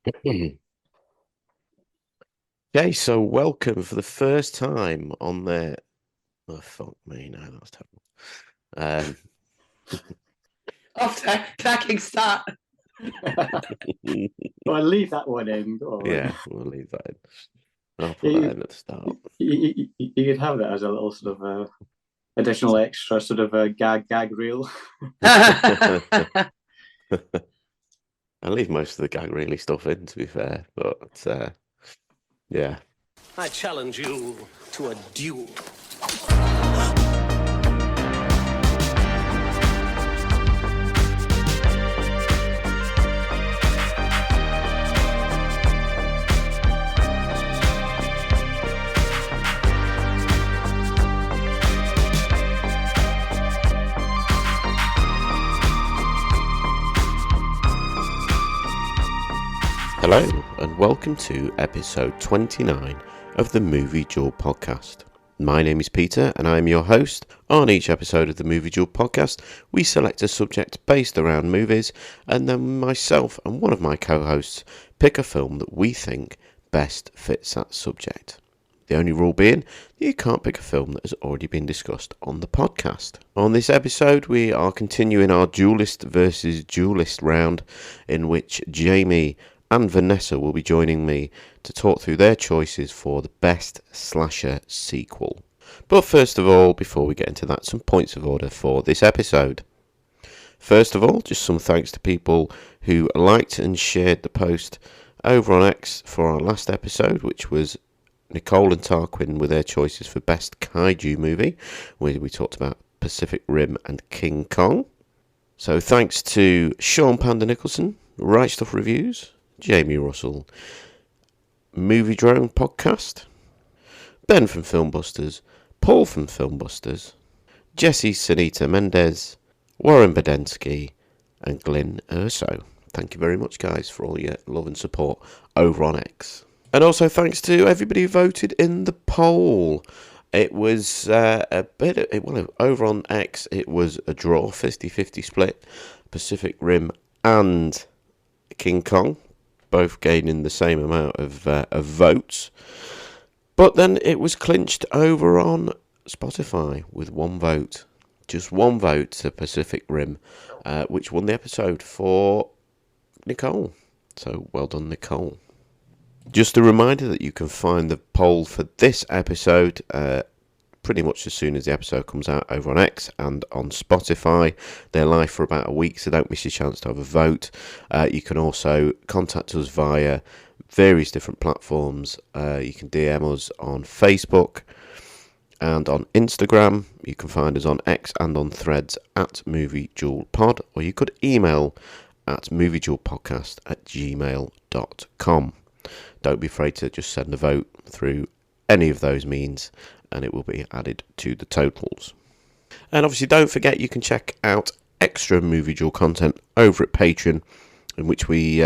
Okay, so welcome for the first time on the. Oh, fuck me, no, that's terrible. Off to a cracking start. Well, leave that one in. Go on. Yeah, we'll leave that in. I'll put that in at the start. You could have that as a little sort of additional extra sort of a gag reel. I'll leave most of the gag really stuff in, to be fair, but yeah. I challenge you to a duel. Hello, and welcome to episode 29 of the Movie Duel podcast. My name is Peter, and I am your host. On each episode of the Movie Duel podcast, we select a subject based around movies, and then myself and one of my co-hosts pick a film that we think best fits that subject. The only rule being, you can't pick a film that has already been discussed on the podcast. On this episode, we are continuing our duelist versus duelist round, in which Jamie and Vanessa will be joining me to talk through their choices for the best slasher sequel. But first of all, before we get into that, some points of order for this episode. First of all, just some thanks to people who liked and shared the post over on X for our last episode, which was Nicole and Tarquin with their choices for best kaiju movie, where we talked about Pacific Rim and King Kong. So thanks to Sean Panda Nicholson, Right Stuff Reviews, Jamie Russell, Movie Drone Podcast, Ben from Filmbusters, Paul from Filmbusters, Jesse Sunita Mendez, Warren Badensky, and Glyn Urso. Thank you very much, guys, for all your love and support over on X. And also thanks to everybody who voted in the poll. It was over on X, it was a draw, 50-50 split, Pacific Rim and King Kong, both gaining the same amount of votes. But then it was clinched over on Spotify with one vote. Just one vote to Pacific Rim, which won the episode for Nicole. So well done, Nicole. Just a reminder that you can find the poll for this episode pretty much as soon as the episode comes out over on X and on Spotify. They're live for about a week, so don't miss your chance to have a vote. You can also contact us via various different platforms. You can DM us on Facebook and on Instagram. You can find us on X and on Threads at Movie Duel Pod, or you could email at movieduelpodcast@gmail.com. Don't be afraid to just send a vote through any of those means, and it will be added to the totals. And obviously don't forget you can check out extra Movie Duel content over at Patreon, in which we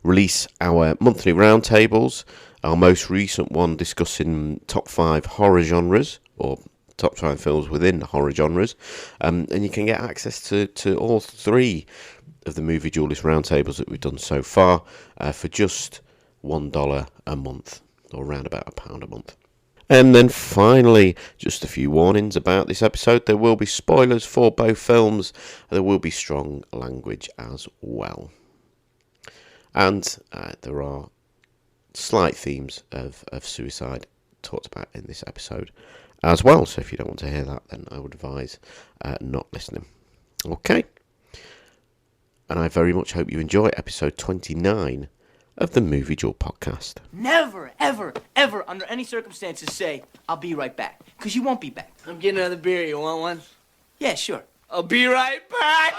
release our monthly roundtables, our most recent one discussing top 5 horror genres, or top 5 films within horror genres, and you can get access to all 3 of the Movie Duelist roundtables that we've done so far for just $1 a month, or around about £1 a month. And then finally, just a few warnings about this episode. There will be spoilers for both films. There will be strong language as well. And there are slight themes of suicide talked about in this episode as well. So if you don't want to hear that, then I would advise not listening. Okay. And I very much hope you enjoy episode 29 of the Movie Duel podcast. Never, ever, ever, under any circumstances, say, I'll be right back. Because you won't be back. I'm getting another beer. You want one? Yeah, sure. I'll be right back.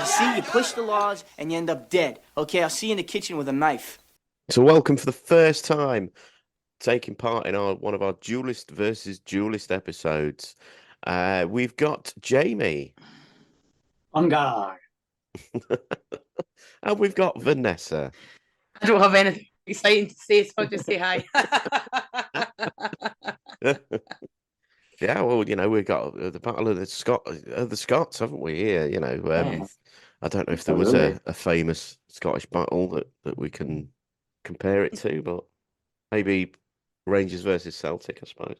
You see, you push the laws and you end up dead. Okay, I'll see you in the kitchen with a knife. So welcome for the first time taking part in one of our Duelist versus Duelist episodes. We've got Jamie. On guard. And we've got Vanessa. I don't have anything exciting to say, so I'll just say hi. Yeah, well, we've got the Battle of the Scots, haven't we? Here, Yes. I don't know if there was a famous Scottish battle that we can compare it to, but maybe Rangers versus Celtic, I suppose.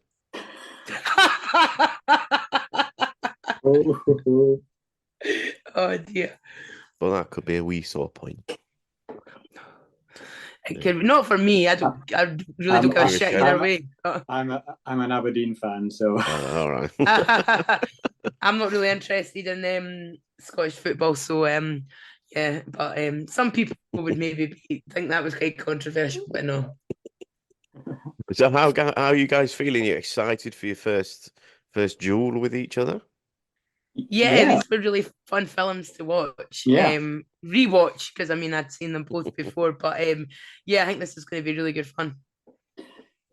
Oh dear. Well, that could be a wee sore point. It could, not for me. I really don't give a shit either way. I'm an Aberdeen fan, so All right. I'm not really interested in Scottish football, so yeah. But some people would maybe think that was quite controversial, but no. So how are you guys feeling? You excited for your first duel with each other? Yeah, these were really fun films to watch. Yeah. Rewatch, because I mean I'd seen them both before, but yeah, I think this is going to be really good fun.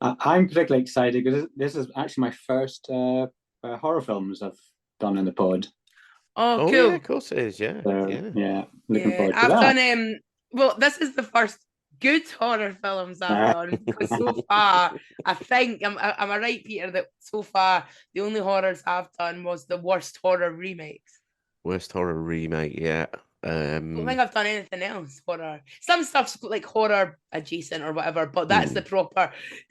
I'm particularly excited because this is actually my first horror films I've done in the pod. Oh, cool. Yeah, of course it is. Yeah, So, yeah, looking forward to I've that. done well, this is the first good horror films I've done, because so far I think am I right, Peter, that so far the only horrors I've done was the worst horror remakes. Worst horror remake, yeah. I don't think I've done anything else horror. Some stuff's like horror adjacent or whatever, but that's the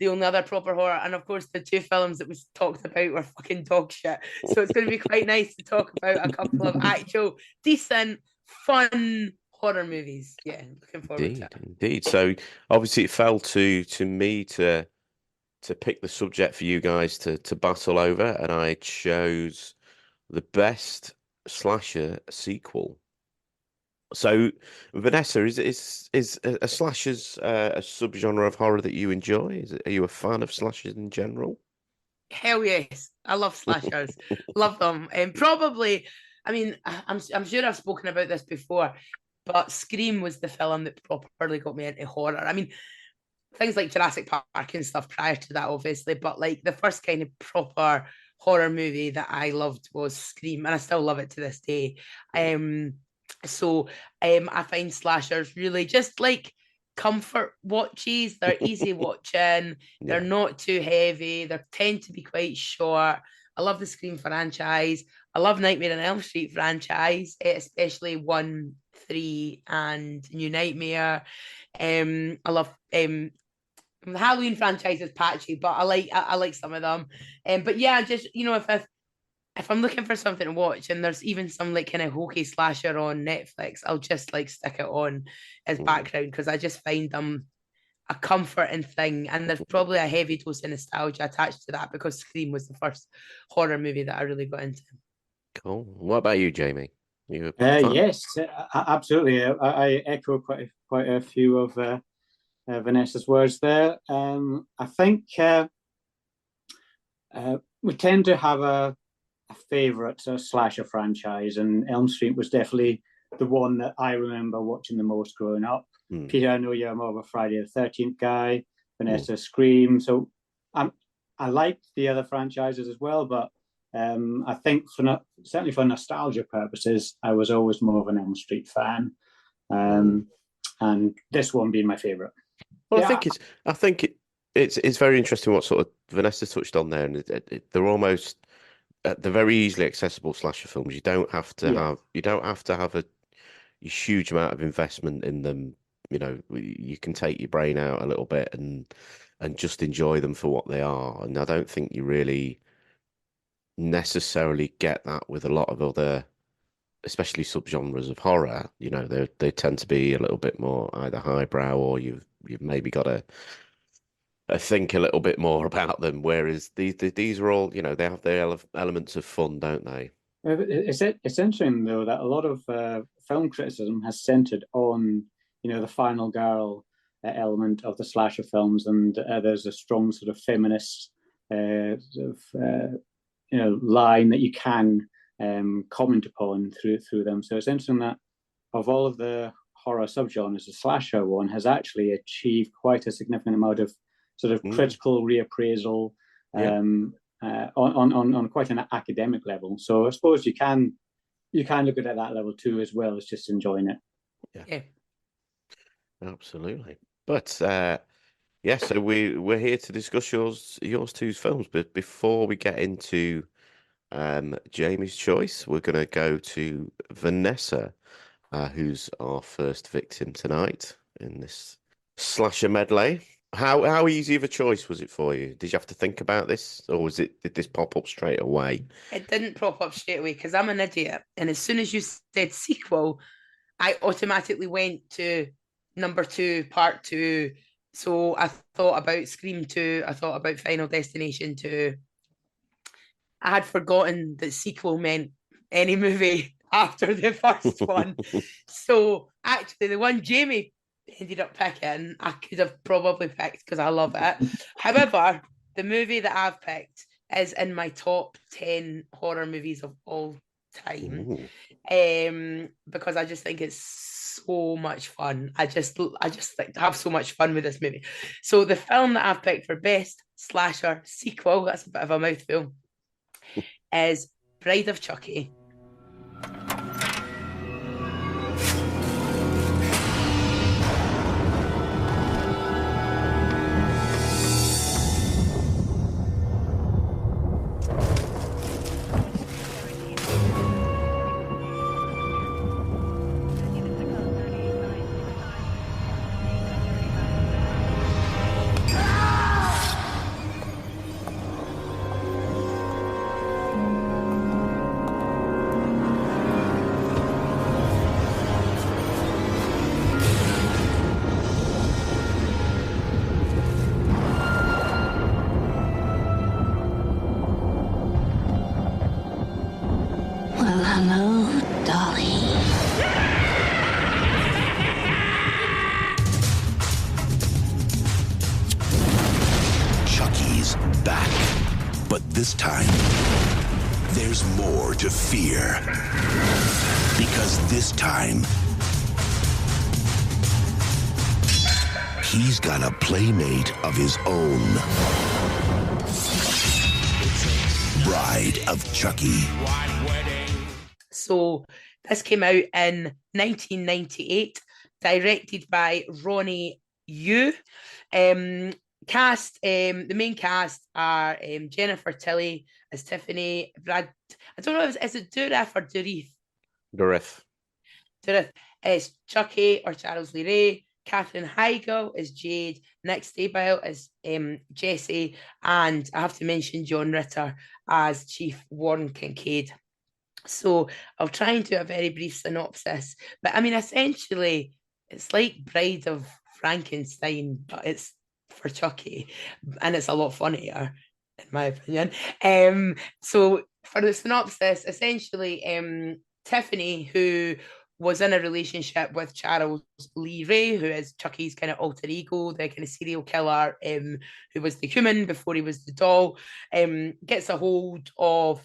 only other proper horror. And of course, the two films that we talked about were fucking dog shit. So it's going to be quite nice to talk about a couple of actual decent, fun horror movies. Yeah, looking forward to it. Indeed. So obviously, it fell to me to pick the subject for you guys to battle over, and I chose the best slasher sequel. So, Vanessa, is a slashers a subgenre of horror that you enjoy? Are you a fan of slashers in general? Hell yes, I love slashers, love them. And probably, I mean, I'm sure I've spoken about this before, but Scream was the film that properly got me into horror. I mean, things like Jurassic Park and stuff prior to that, obviously, but like the first kind of proper horror movie that I loved was Scream, and I still love it to this day. So I find slashers really just like comfort watches. They're easy watching. They're not too heavy. They tend to be quite short. I love the Scream franchise. I love Nightmare on Elm Street franchise, especially 1, 3, and New Nightmare. I love the Halloween franchise is patchy, but I like some of them. But yeah, just if I'm looking for something to watch and there's even some like kind of hokey slasher on Netflix, I'll just like stick it on as background, because I just find them a comforting thing, and there's probably a heavy dose of nostalgia attached to that, because Scream was the first horror movie that I really got into. Cool. What about you, Jamie? You a fan? Yes, absolutely. I echo quite a few of Vanessa's words there. I think we tend to have a favourite slasher franchise, and Elm Street was definitely the one that I remember watching the most growing up. Peter, I know you're more of a Friday the 13th guy. Vanessa, Scream. So I like the other franchises as well, but I think certainly for nostalgia purposes, I was always more of an Elm Street fan, and this one being my favourite. Well, I think it's very interesting what sort of Vanessa touched on there, and they're almost they're very easily accessible slasher films. You don't have to have a huge amount of investment in them. You know, you can take your brain out a little bit and just enjoy them for what they are. And I don't think you really necessarily get that with a lot of other, especially subgenres of horror. You know, they tend to be a little bit more either highbrow, or you've maybe got to think a little bit more about them. Whereas these are all, they have their elements of fun, don't they? It's interesting though that a lot of film criticism has centered on the final girl element of the slasher films, and there's a strong sort of feminist line that you can comment upon through them. So it's interesting that of all of the horror subgenres, the slasher one has actually achieved quite a significant amount of sort of critical reappraisal on quite an academic level. So I suppose you can look at it at that level too, as well as just enjoying it. Yeah. Absolutely. But so we're here to discuss yours two's films. But before we get into Jamie's choice, we're going to go to Vanessa. who's our first victim tonight in this slasher medley. How easy of a choice was it for you? Did you have to think about this, or did this pop up straight away? It didn't pop up straight away because I'm an idiot. And as soon as you said sequel, I automatically went to number 2, part 2. So I thought about Scream 2. I thought about Final Destination 2. I had forgotten that sequel meant any movie after the first one. So actually, the one Jamie ended up picking, I could have probably picked because I love it. However, the movie that I've picked is in my top 10 horror movies of all time. Because I just think it's so much fun. I just like have so much fun with this movie. So the film that I've picked for best slasher sequel, that's a bit of a mouthful, is Bride of Chucky. Well, hello, Dolly. Chucky's back. But this time, there's more to fear. Because this time, he's got a playmate of his own. Bride of Chucky. So this came out in 1998, directed by Ronnie Yu. The main cast are Jennifer Tilly as Tiffany, Brad, I don't know if is it Dourif or Dourif? Dourif. It's Chucky or Charles Lee Ray, Katherine Heigl is Jade, Nick Stabile is Jesse, and I have to mention John Ritter as Chief Warren Kincaid. So I'll try and do a very brief synopsis. But I mean, essentially, it's like Bride of Frankenstein, but it's for Chucky, and it's a lot funnier, in my opinion. So for the synopsis, essentially, Tiffany, who was in a relationship with Charles Lee Ray, who is Chucky's kind of alter ego, the kind of serial killer, who was the human before he was the doll, gets a hold of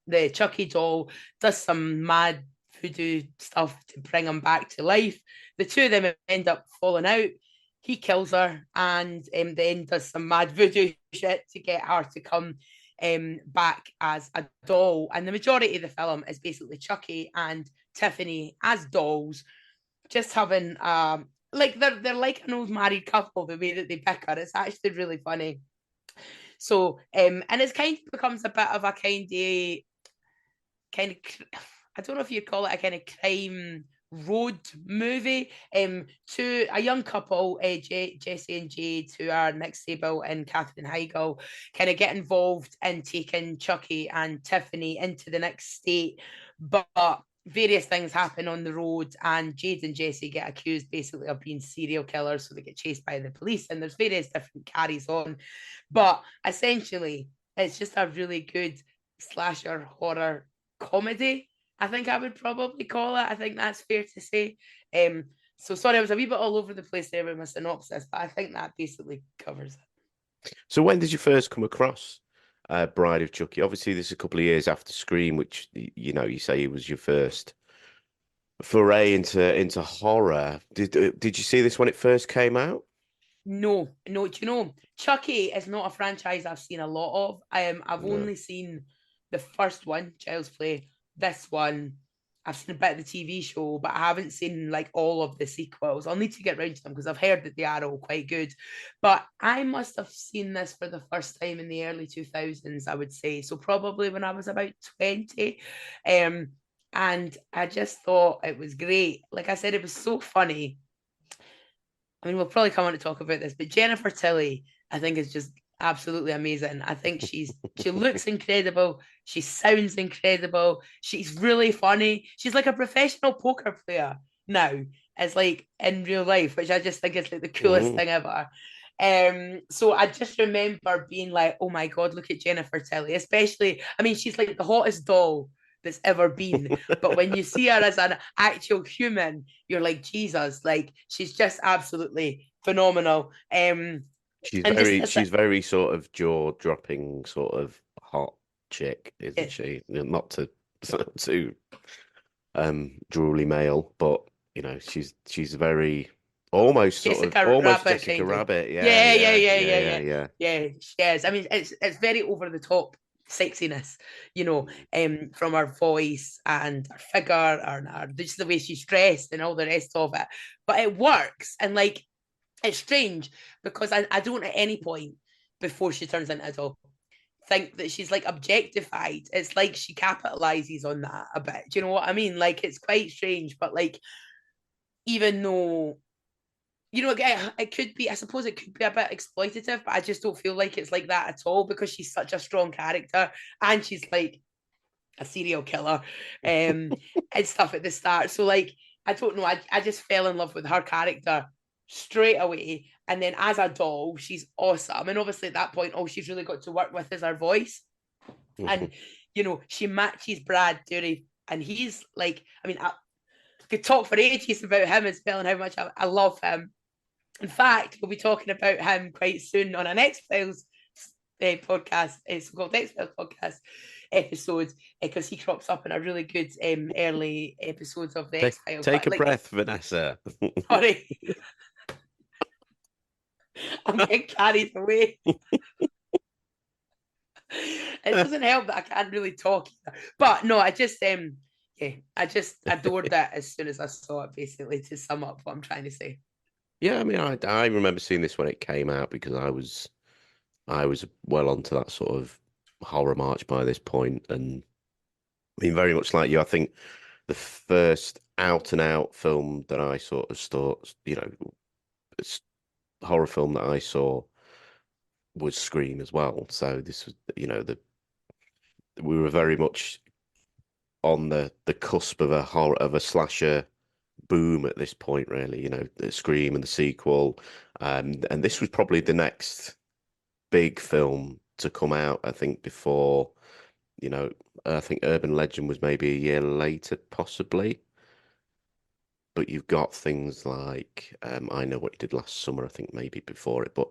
the Chucky doll, does some mad voodoo stuff to bring him back to life. The two of them end up falling out. He kills her and then does some mad voodoo shit to get her to come back as a doll. And the majority of the film is basically Chucky and Tiffany as dolls, just having like they're like an old married couple, the way that they bicker. It's actually really funny. So and it's kind of becomes a bit of a kind of I don't know if you'd call it a kind of crime road movie, to a young couple, Jesse and Jade, who are Nick Stabile and Katherine Heigl, kind of get involved in taking Chucky and Tiffany into the next state, but various things happen on the road, and Jade and Jesse get accused basically of being serial killers, so they get chased by the police, and there's various different carries on, but essentially it's just a really good slasher horror comedy, I think I would probably call it. I think that's fair to say. So sorry, I was a wee bit all over the place there with my synopsis, but I think that basically covers it. So when did you first come across Bride of Chucky? Obviously, this is a couple of years after Scream, which, you know, you say it was your first foray into horror. Did you see this when it first came out? No. Do you know, Chucky is not a franchise I've seen a lot of. I've only seen the first one, Child's Play. This one, I've seen a bit of the TV show, but I haven't seen like all of the sequels. I'll need to get round to them because I've heard that they are all quite good. But I must have seen this for the first time in the early 2000s, I would say. So probably when I was about 20. And And I just thought it was great. Like I said, it was so funny. I mean, we'll probably come on to talk about this, but Jennifer Tilly, I think, is just absolutely amazing. I think she looks incredible. She sounds incredible. She's really funny. She's like a professional poker player now. It's like in real life, which I just think is like the coolest thing ever. So I just remember being like, oh my God, look at Jennifer Tilly. Especially, I mean, she's like the hottest doll that's ever been. But when you see her as an actual human, you're like, Jesus, like she's just absolutely phenomenal. She's very sort of jaw-dropping, sort of hot chick, isn't she? Not to drooly male, but you know, she's very almost Jessica sort of almost Rabbit, Jessica kind of. Rabbit. Yeah. She is. I mean, it's very over the top sexiness, you know, from her voice and her figure and just the way she's dressed and all the rest of it. But it works, and like it's strange because I don't at any point before she turns into a doll think that she's like objectified. It's like she capitalizes on that a bit. Do you know what I mean? Like it's quite strange, but like even though, you know, it could be, I suppose it could be a bit exploitative, but I just don't feel like it's like that at all because she's such a strong character and she's like a serial killer and stuff at the start. So like, I don't know, I just fell in love with her character straight away. And then as a doll, she's awesome. And obviously at that point, all she's really got to work with is her voice. And, you know, she matches Brad Dourif. And he's like, I mean, I could talk for ages about him and spelling how much I love him. In fact, we'll be talking about him quite soon on an X-Files podcast, so-called X-Files podcast episode, because he crops up in a really good early episodes of the X-Files. Take a breath, Vanessa. Sorry. I'm getting carried away. It doesn't help that I can't really talk either. But no, I just adored that as soon as I saw it, basically, to sum up what I'm trying to say. Yeah, I mean, I remember seeing this when it came out because I was well onto that sort of horror march by this point, and I mean, very much like you, I think the first out and out film that I sort of thought, you know, horror film that I saw was Scream as well. So this was, you know, we were very much on the cusp of a slasher boom at this point, really. You know, the Scream and the sequel, and this was probably the next big film to come out. I think before, you know, I think Urban Legend was maybe a year later, possibly. But you've got things like I Know What You Did Last Summer, I think maybe before it, but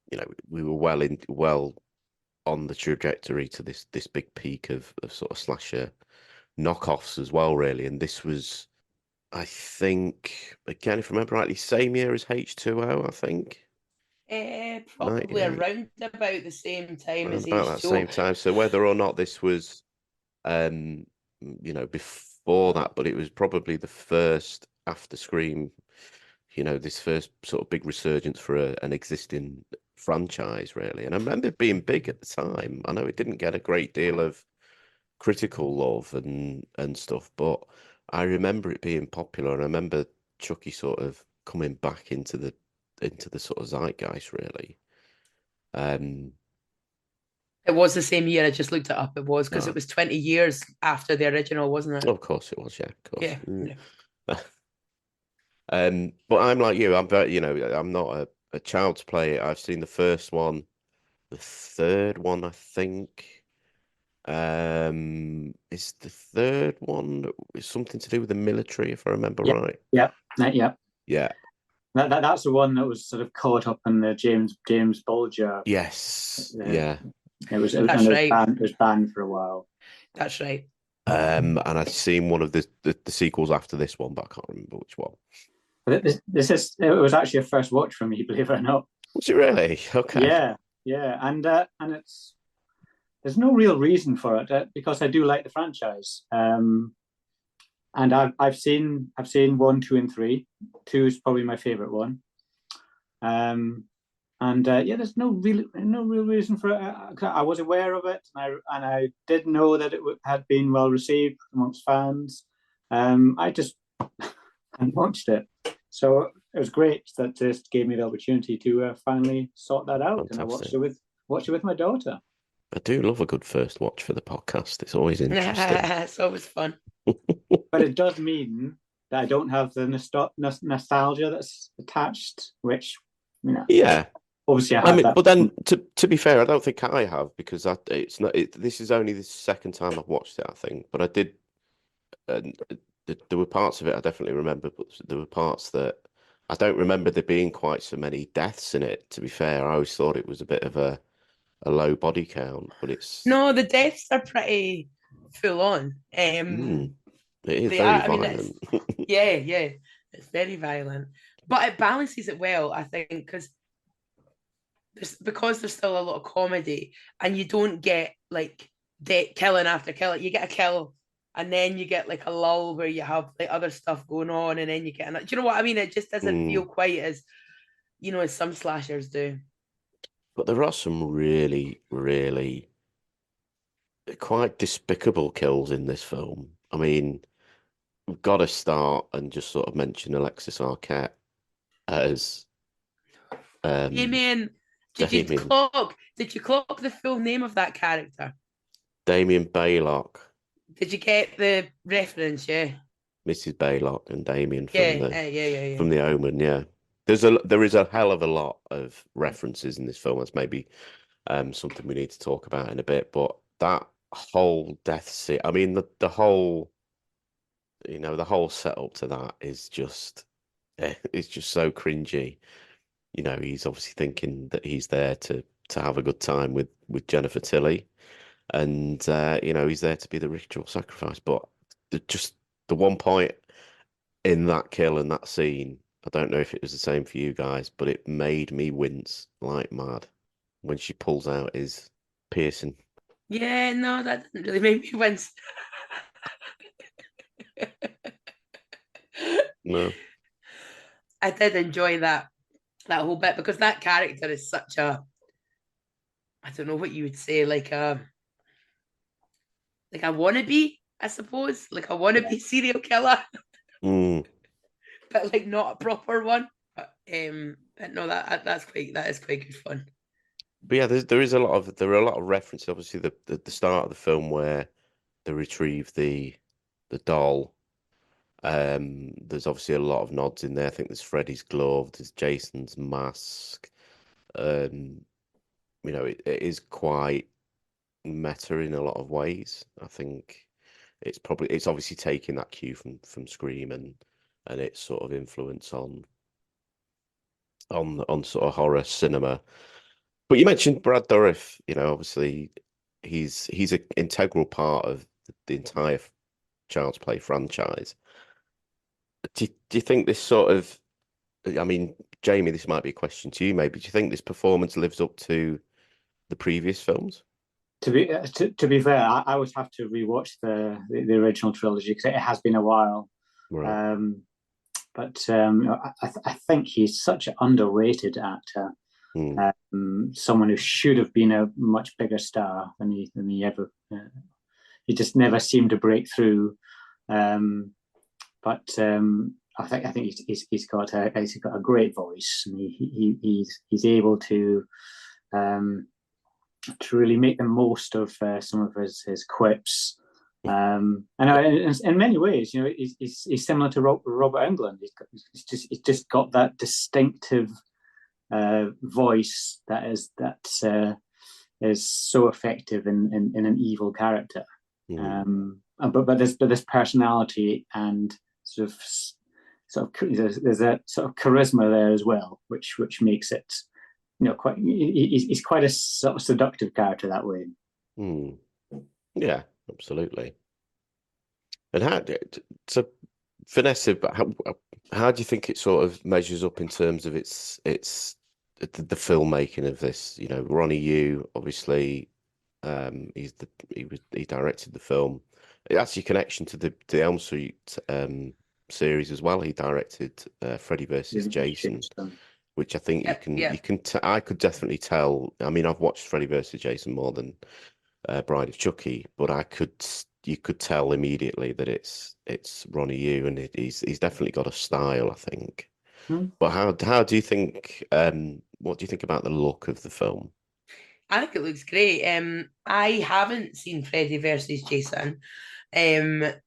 you know, we were well on the trajectory to this big peak of sort of slasher knockoffs as well, really. And this was, I think, again, if I remember rightly, same year as H2O, I think. Probably around about the same time as about H2O. that same time. So whether or not this was, you know, before that, but it was probably the first after Scream, you know, this first sort of big resurgence for an existing franchise, really. And I remember it being big at the time. I know it didn't get a great deal of critical love and stuff, but I remember it being popular. And I remember Chucky sort of coming back into the sort of zeitgeist, really. It was the same year. I just looked it up. It was because it was 20 years after the original, wasn't it? Of course it was, yeah, of course. Yeah. But I'm like you. I'm very, you know, I'm not a child's play. I've seen the first one, the third one, I think. Is the third one something to do with the military, if I remember right? Yeah. That's the one that was sort of caught up in the James Bulger. Yes. Yeah. It was banned for a while. That's right. And I've seen one of the sequels after this one, but I can't remember which one. But it was actually a first watch for me, believe it or not. Was it really? Okay. Yeah, and there's no real reason for it because I do like the franchise. And I've seen 1, 2, and 3. 2 is probably my favorite one. And there's no real reason for it. I was aware of it, and I did know that it had been well received amongst fans. I just hadn't watched it, so it was great that this gave me the opportunity to finally sort that out. Fantastic. And I watched it with my daughter. I do love a good first watch for the podcast. It's always interesting. It's always fun. But it does mean that I don't have the nostalgia that's attached, which, Yeah. Obviously, I have that. But then, to be fair, I don't think I have, because it's not. This is only the second time I've watched it, I think. But I did. There were parts of it I definitely remember, but there were parts that I don't remember there being quite so many deaths in it. To be fair, I always thought it was a bit of a low body count, but it's No, the deaths are pretty full on. it is they very are, I mean, violent. yeah, it's very violent, but it balances it well, I think, because there's still a lot of comedy, and you don't get like killing after killing. You get a kill, and then you get like a lull where you have like other stuff going on, and then you get do you know what I mean? It just doesn't feel quite as as some slashers do. But there are some really, really quite despicable kills in this film. I mean, we've got to start and just sort of mention Alexis Arquette as Damien. Did you clock the full name of that character? Damien Baylock. Did you get the reference? Yeah. Mrs. Baylock and Damien from yeah. from The Omen. Yeah, there is a hell of a lot of references in this film. That's maybe something we need to talk about in a bit. But that whole death scene, I mean, the whole the whole setup to that is just it's just so cringy. He's obviously thinking that he's there to have a good time with Jennifer Tilly, and he's there to be the ritual sacrifice. But the one point in that kill and that scene, I don't know if it was the same for you guys, but it made me wince like mad when she pulls out his piercing. Yeah, no, that didn't really make me wince. No, I did enjoy that whole bit, because that character is such a, I don't know what you would say, like a wannabe, I suppose, like a wannabe serial killer, but like not a proper one. But no, that is quite good fun. but yeah, there are a lot of references. Obviously, the start of the film where they retrieve the doll. There's obviously a lot of nods in there. I think there's Freddy's glove, there's Jason's mask. It is quite meta in a lot of ways. I think it's obviously taking that cue from Scream and its sort of influence on sort of horror cinema. But you mentioned Brad Dourif. Obviously he's an integral part of the entire Child's Play franchise. Do you think this sort of, I mean, Jamie, this might be a question to you maybe. Do you think this performance lives up to the previous films? To be fair, I would have to rewatch the original trilogy, because it has been a while. Right. I think he's such an underrated actor. Someone who should have been a much bigger star than he ever. He just never seemed to break through. I think he's got a great voice, and he's able to really make the most of some of his quips. And in many ways, he's similar to Robert Englund. He's just got that distinctive voice that is so effective in an evil character. But there's personality and sort of there's a sort of charisma there as well, which makes it quite. He's quite a sort of seductive character that way. Yeah, absolutely. And Vanessa, how do you think it sort of measures up in terms of its the filmmaking of this? Ronnie Yu, obviously, he directed the film. That's your connection to the Elm Street series as well. He directed Freddy versus Jason. which I think Yeah. I could definitely tell. I mean, I've watched Freddy versus Jason more than Bride of Chucky, but you could tell immediately that it's Ronnie Yu, and he's definitely got a style, I think. But how do you think? What do you think about the look of the film? I think it looks great. I haven't seen Freddy versus Jason.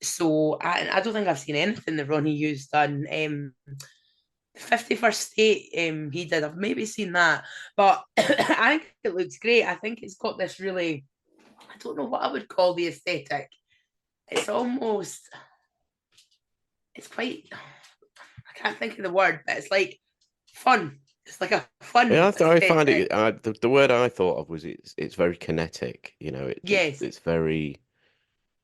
So I don't think I've seen anything that Ronnie Yu's done. 51st State, he did. I've maybe seen that, but I think it looks great. I think it's got this really, I don't know what I would call the aesthetic. It's almost, it's quite, I can't think of the word, but it's like fun. It's like a fun. Yeah, I find aesthetic. it. The word I thought of was it's very kinetic. You know, Yes. it's very.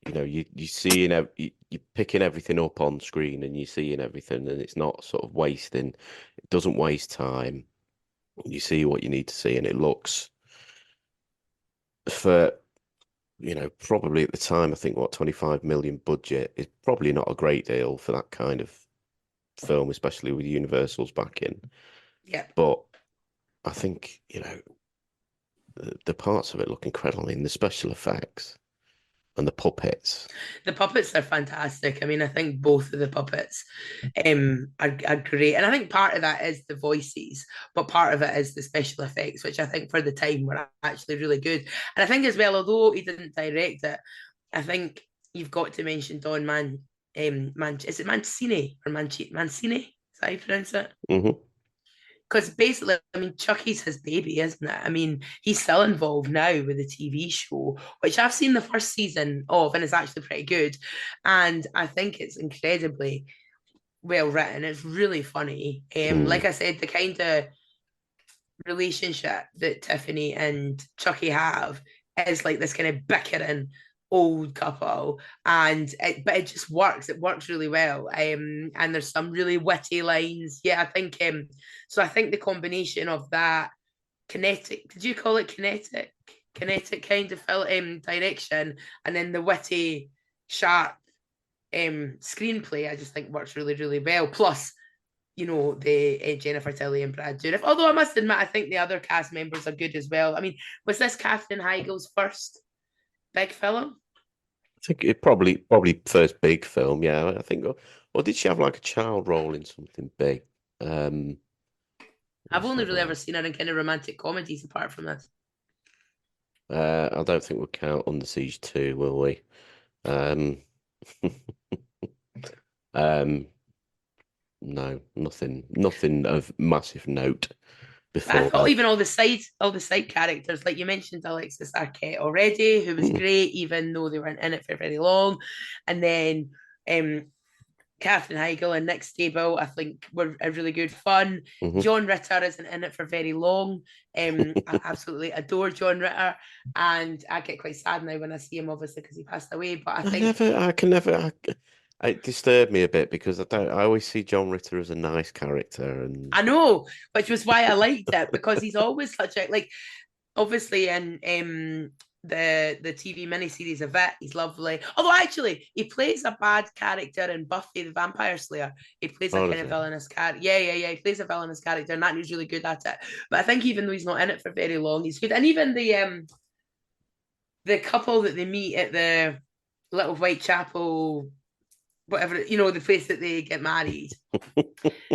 You know, you seeing you're picking everything up on screen, and you're seeing everything, and it's not sort of wasting. It doesn't waste time. You see what you need to see, and it looks for, probably at the time, I think what 25 million budget is probably not a great deal for that kind of film, especially with Universal's backing. Yeah. But I think, the parts of it look incredible. I mean, the special effects and the puppets. The puppets are fantastic. I mean, I think both of the puppets are great. And I think part of that is the voices, but part of it is the special effects, which I think for the time were actually really good. And I think as well, although he didn't direct it, I think you've got to mention Don is it Mancini or Mancini? Is that how you pronounce it? Mm-hmm. Because basically, I mean, Chucky's his baby, isn't it? I mean, he's still involved now with the TV show, which I've seen the first season of, and it's actually pretty good. And I think it's incredibly well written. It's really funny. Like I said, the kind of relationship that Tiffany and Chucky have is like this kind of bickering old couple, but it just works. It works really well. And there's some really witty lines. Yeah, I think so I think the combination of that kinetic, did you call it kinetic kind of direction, and then the witty sharp screenplay, I just think works really, really well. Plus, the Jennifer Tilly and Brad Dourif. Although I must admit, I think the other cast members are good as well. I mean, was this Katherine Heigl's first big film? I think it probably first big film. Yeah, I think. Or did she have like a child role in something big? I've only really ever seen her in kind of romantic comedies apart from this. I don't think we'll count Under Siege 2, will we? No, nothing of massive note before. I thought even all the side characters, like you mentioned Alexis Arquette already, who was great, even though they weren't in it for very long. And then Katherine Heigl and Nick Stable, I think, were a really good fun. John Ritter isn't in it for very long. I absolutely adore John Ritter, and I get quite sad now when I see him, obviously, because he passed away. But it disturbed me a bit because I always see John Ritter as a nice character, and I know, which was why I liked it, because he's always such a, like, obviously in the TV miniseries of it, he's lovely. Although actually, he plays a bad character in Buffy the Vampire Slayer. He plays a kind of villainous character. Yeah. He plays a villainous character, and that he's really good at it. But I think even though he's not in it for very long, he's good. And even the couple that they meet at the Little Whitechapel, whatever, the place that they get married,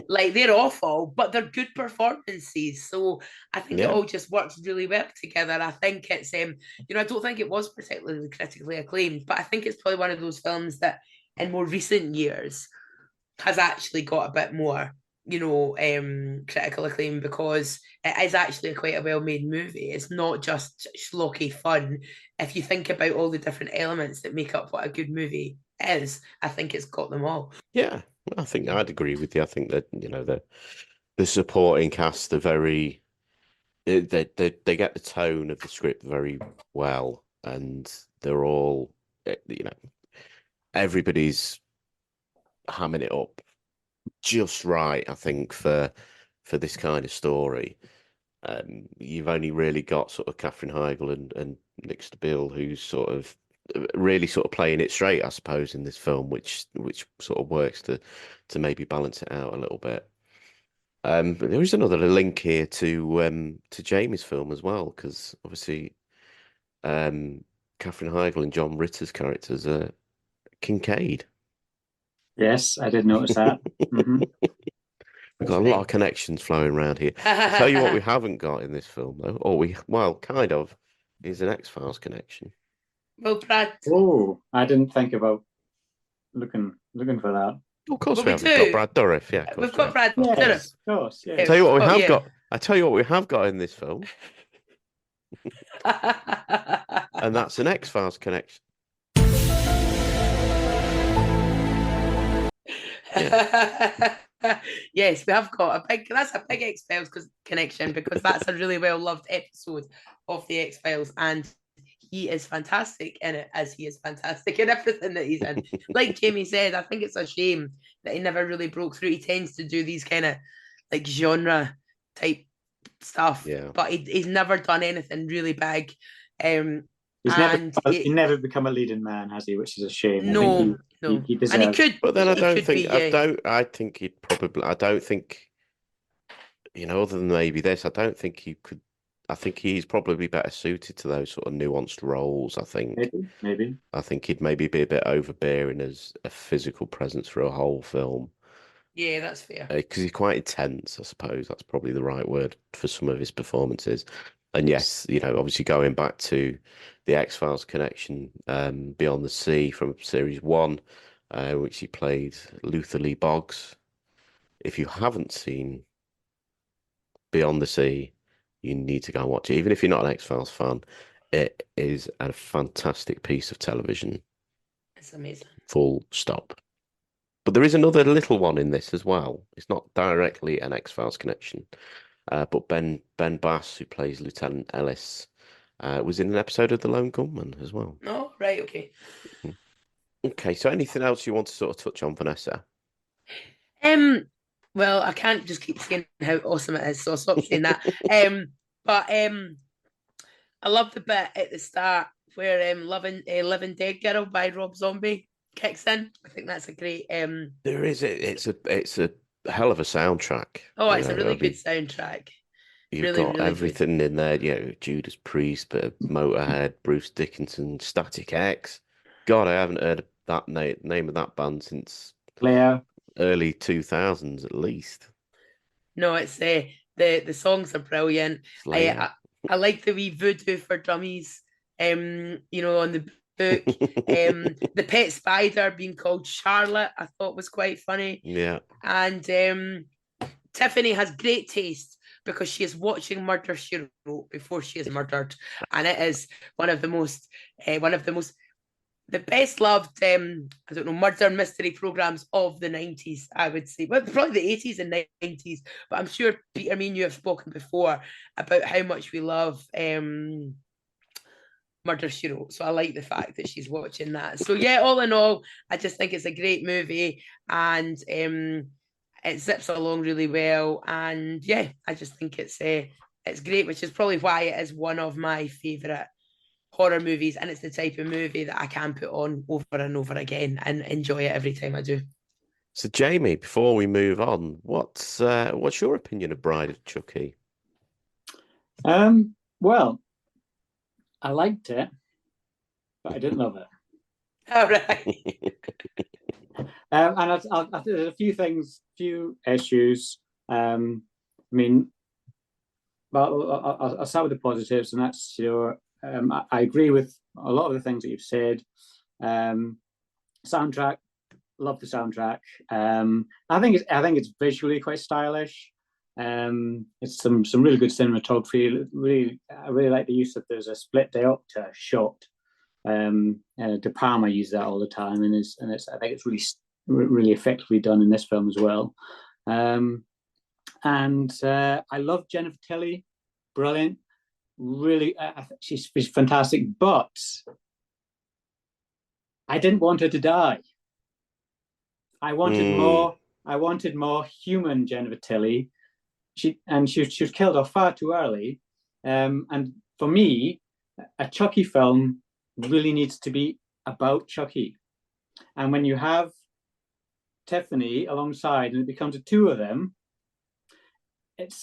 like, they're awful, but they're good performances. So I think it all just works really well together. I think it's I don't think it was particularly critically acclaimed, but I think it's probably one of those films that in more recent years has actually got a bit more critical acclaim, because it is actually quite a well-made movie. It's not just schlocky fun. If you think about all the different elements that make up what a good movie is, I think it's got them all. Yeah, I think I'd agree with you. I think that the supporting cast are very they get the tone of the script very well, and they're all everybody's hamming it up just right, I think, for this kind of story. You've only really got sort of Katherine Heigl and Nick Stabile, who's sort of really sort of playing it straight, I suppose, in this film, which sort of works to maybe balance it out a little bit. There is another link here to Jamie's film as well, because obviously Katherine Heigl and John Ritter's characters are Kincaid. Yes, I did notice that. Mm-hmm. We've got a lot of connections flowing around here. I'll tell you what we haven't got in this film, though, well, kind of, is an X-Files connection. Well, Brad. Oh, I didn't think about looking for that. Of course Well, we we have. We've do. got Brad Dourif. Yeah, of course We've got Brad we have. Dourif. Yes, of course. Yeah, Yes. Tell you what we have yeah. got. I tell you what we have got in this film, and that's an X-Files connection. Yes, we have got that's a big X-Files connection, because that's a really well-loved episode of the X-Files, and he is fantastic in it, as he is fantastic in everything that he's in. Like Jamie said, I think it's a shame that he never really broke through. He tends to do these kind of like genre type stuff, but he's never done anything really big. He's never become a leading man, has he? Which is a shame. No, he deserves. And he could, but then I don't think other than maybe this, I don't think he could. I think he's probably better suited to those sort of nuanced roles. I think maybe. I think he'd maybe be a bit overbearing as a physical presence for a whole film. Yeah, that's fair. Because he's quite intense, I suppose. That's probably the right word for some of his performances. And yes, obviously going back to the X-Files connection, Beyond the Sea from series 1, which he played Luther Lee Boggs. If you haven't seen Beyond the Sea, you need to go and watch it. Even if you're not an X-Files fan, it is a fantastic piece of television. It's amazing. Full stop. But there is another little one in this as well. It's not directly an X-Files connection. But Ben Bass, who plays Lieutenant Ellis, was in an episode of The Lone Gunman as well. Oh, right, okay. Okay, so anything else you want to sort of touch on, Vanessa? Well, I can't just keep saying how awesome it is, so I'll stop saying that. But I love the bit at the start where Living Dead Girl by Rob Zombie kicks in. I think that's a great There is it's a hell of a soundtrack. Oh, it's a really good soundtrack. You've got everything in there, Judas Priest, bit of Motorhead, Bruce Dickinson, Static X. God, I haven't heard that name of that band since early 2000s at least. No, it's the songs are brilliant. I like the wee voodoo for dummies. On the book. The pet spider being called Charlotte, I thought was quite funny. Yeah. And Tiffany has great taste because she is watching Murder, She Wrote before she is murdered, and it is one of the best loved murder mystery programs of the 90s, I would say. Well, probably the 80s and 90s, but I'm sure Peter, me and you have spoken before about how much we love Murder, She Wrote. So I like the fact that she's watching that. So yeah, all in all, I just think it's a great movie, and it zips along really well. And yeah, I just think it's great, which is probably why it is one of my favourite horror movies, and it's the type of movie that I can put on over and over again and enjoy it every time I do. So Jamie, before we move on, what's your opinion of Bride of Chucky? Well, I liked it, but I didn't love it. All right. And there's a few issues. I'll start with the positives, and that's I agree with a lot of the things that you've said. Soundtrack, love the soundtrack. I think it's visually quite stylish. It's some really good cinematography. I really like the use of there's a split diopter shot. De Palma uses that all the time, and I think it's really effectively done in this film as well. And I love Jennifer Tilly, brilliant. Really, she's fantastic, but I didn't want her to die. I wanted more. I wanted more human Jennifer Tilly. She was killed off far too early. And for me, a Chucky film really needs to be about Chucky. And when you have Tiffany alongside, and it becomes the two of them, it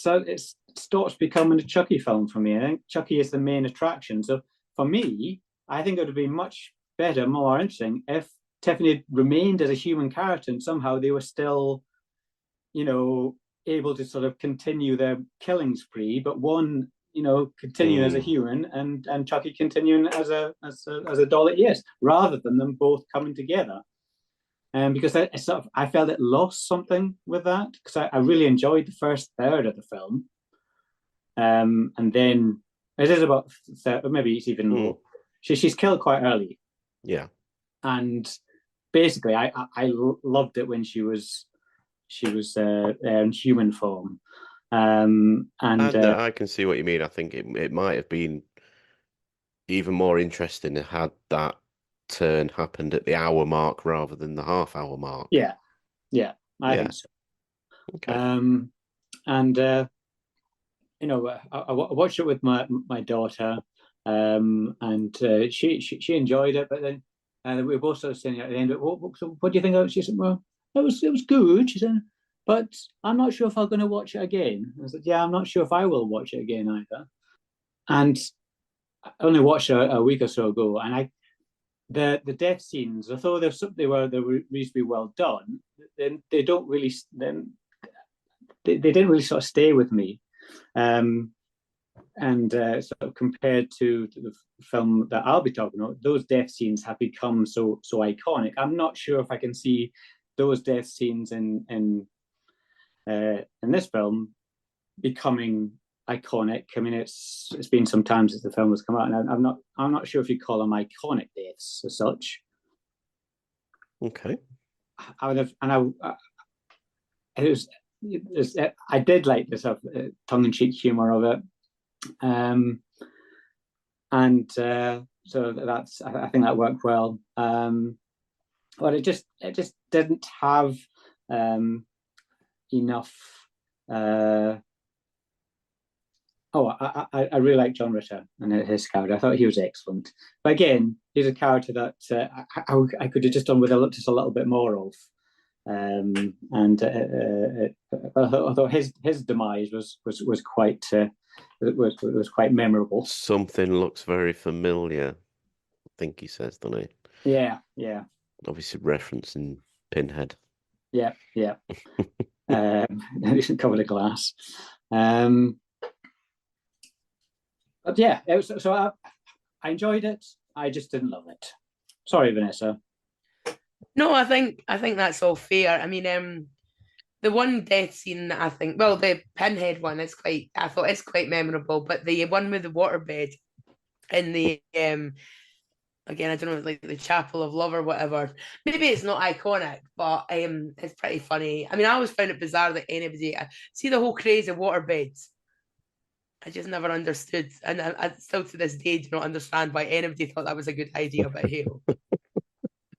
stops becoming a Chucky film for me. I think Chucky is the main attraction. So for me, I think it would be much better, more interesting if Tiffany remained as a human character and somehow they were still, able to sort of continue their killing spree, but one, continuing as a human and Chucky continuing as a doll it is, rather than them both coming together. Because I felt it lost something with that, because I really enjoyed the first third of the film. And then it is about maybe it's even more. She's killed quite early. Yeah. And basically, I loved it when she was in human form. And I can see what you mean. I think it might have been even more interesting had that turn happened at the hour mark rather than the half-hour mark. Yeah, I think so. Okay. I watched it with my daughter, and she enjoyed it. But then we were both sort of saying at the end, what do you think of it? She said, well, it was good. She said, but I'm not sure if I'm going to watch it again. I said, yeah, I'm not sure if I will watch it again either. And I only watched it a week or so ago, and the death scenes, although they were reasonably well done, then they didn't really sort of stay with me. And sort of compared to the film that I'll be talking about, those death scenes have become so iconic. I'm not sure if I can see those death scenes in this film becoming iconic. I mean, it's been some time since the film has come out, and I'm not sure if you call them iconic deaths as such. Okay. I did like this tongue-in-cheek humor of it, and so I think that worked well. But it just didn't have enough. I really like John Ritter and his character. I thought he was excellent. But again, he's a character that I could have just done with just a little bit more of. Although his demise was quite memorable. Something looks very familiar, I think he says, doesn't he? Yeah. Obviously referencing Pinhead. Yeah. He should cover the glass. But yeah, so I enjoyed it. I just didn't love it. Sorry, Vanessa. No, I think that's all fair. I mean, the one death scene that I think, well, the Pinhead one is I thought it's quite memorable, but the one with the waterbed in the again, I don't know, like the Chapel of Love or whatever. Maybe it's not iconic, but it's pretty funny. I mean, I always found it bizarre that anybody see the whole craze of waterbeds. I just never understood, and I still to this day do not understand why anybody thought that was a good idea. But hey,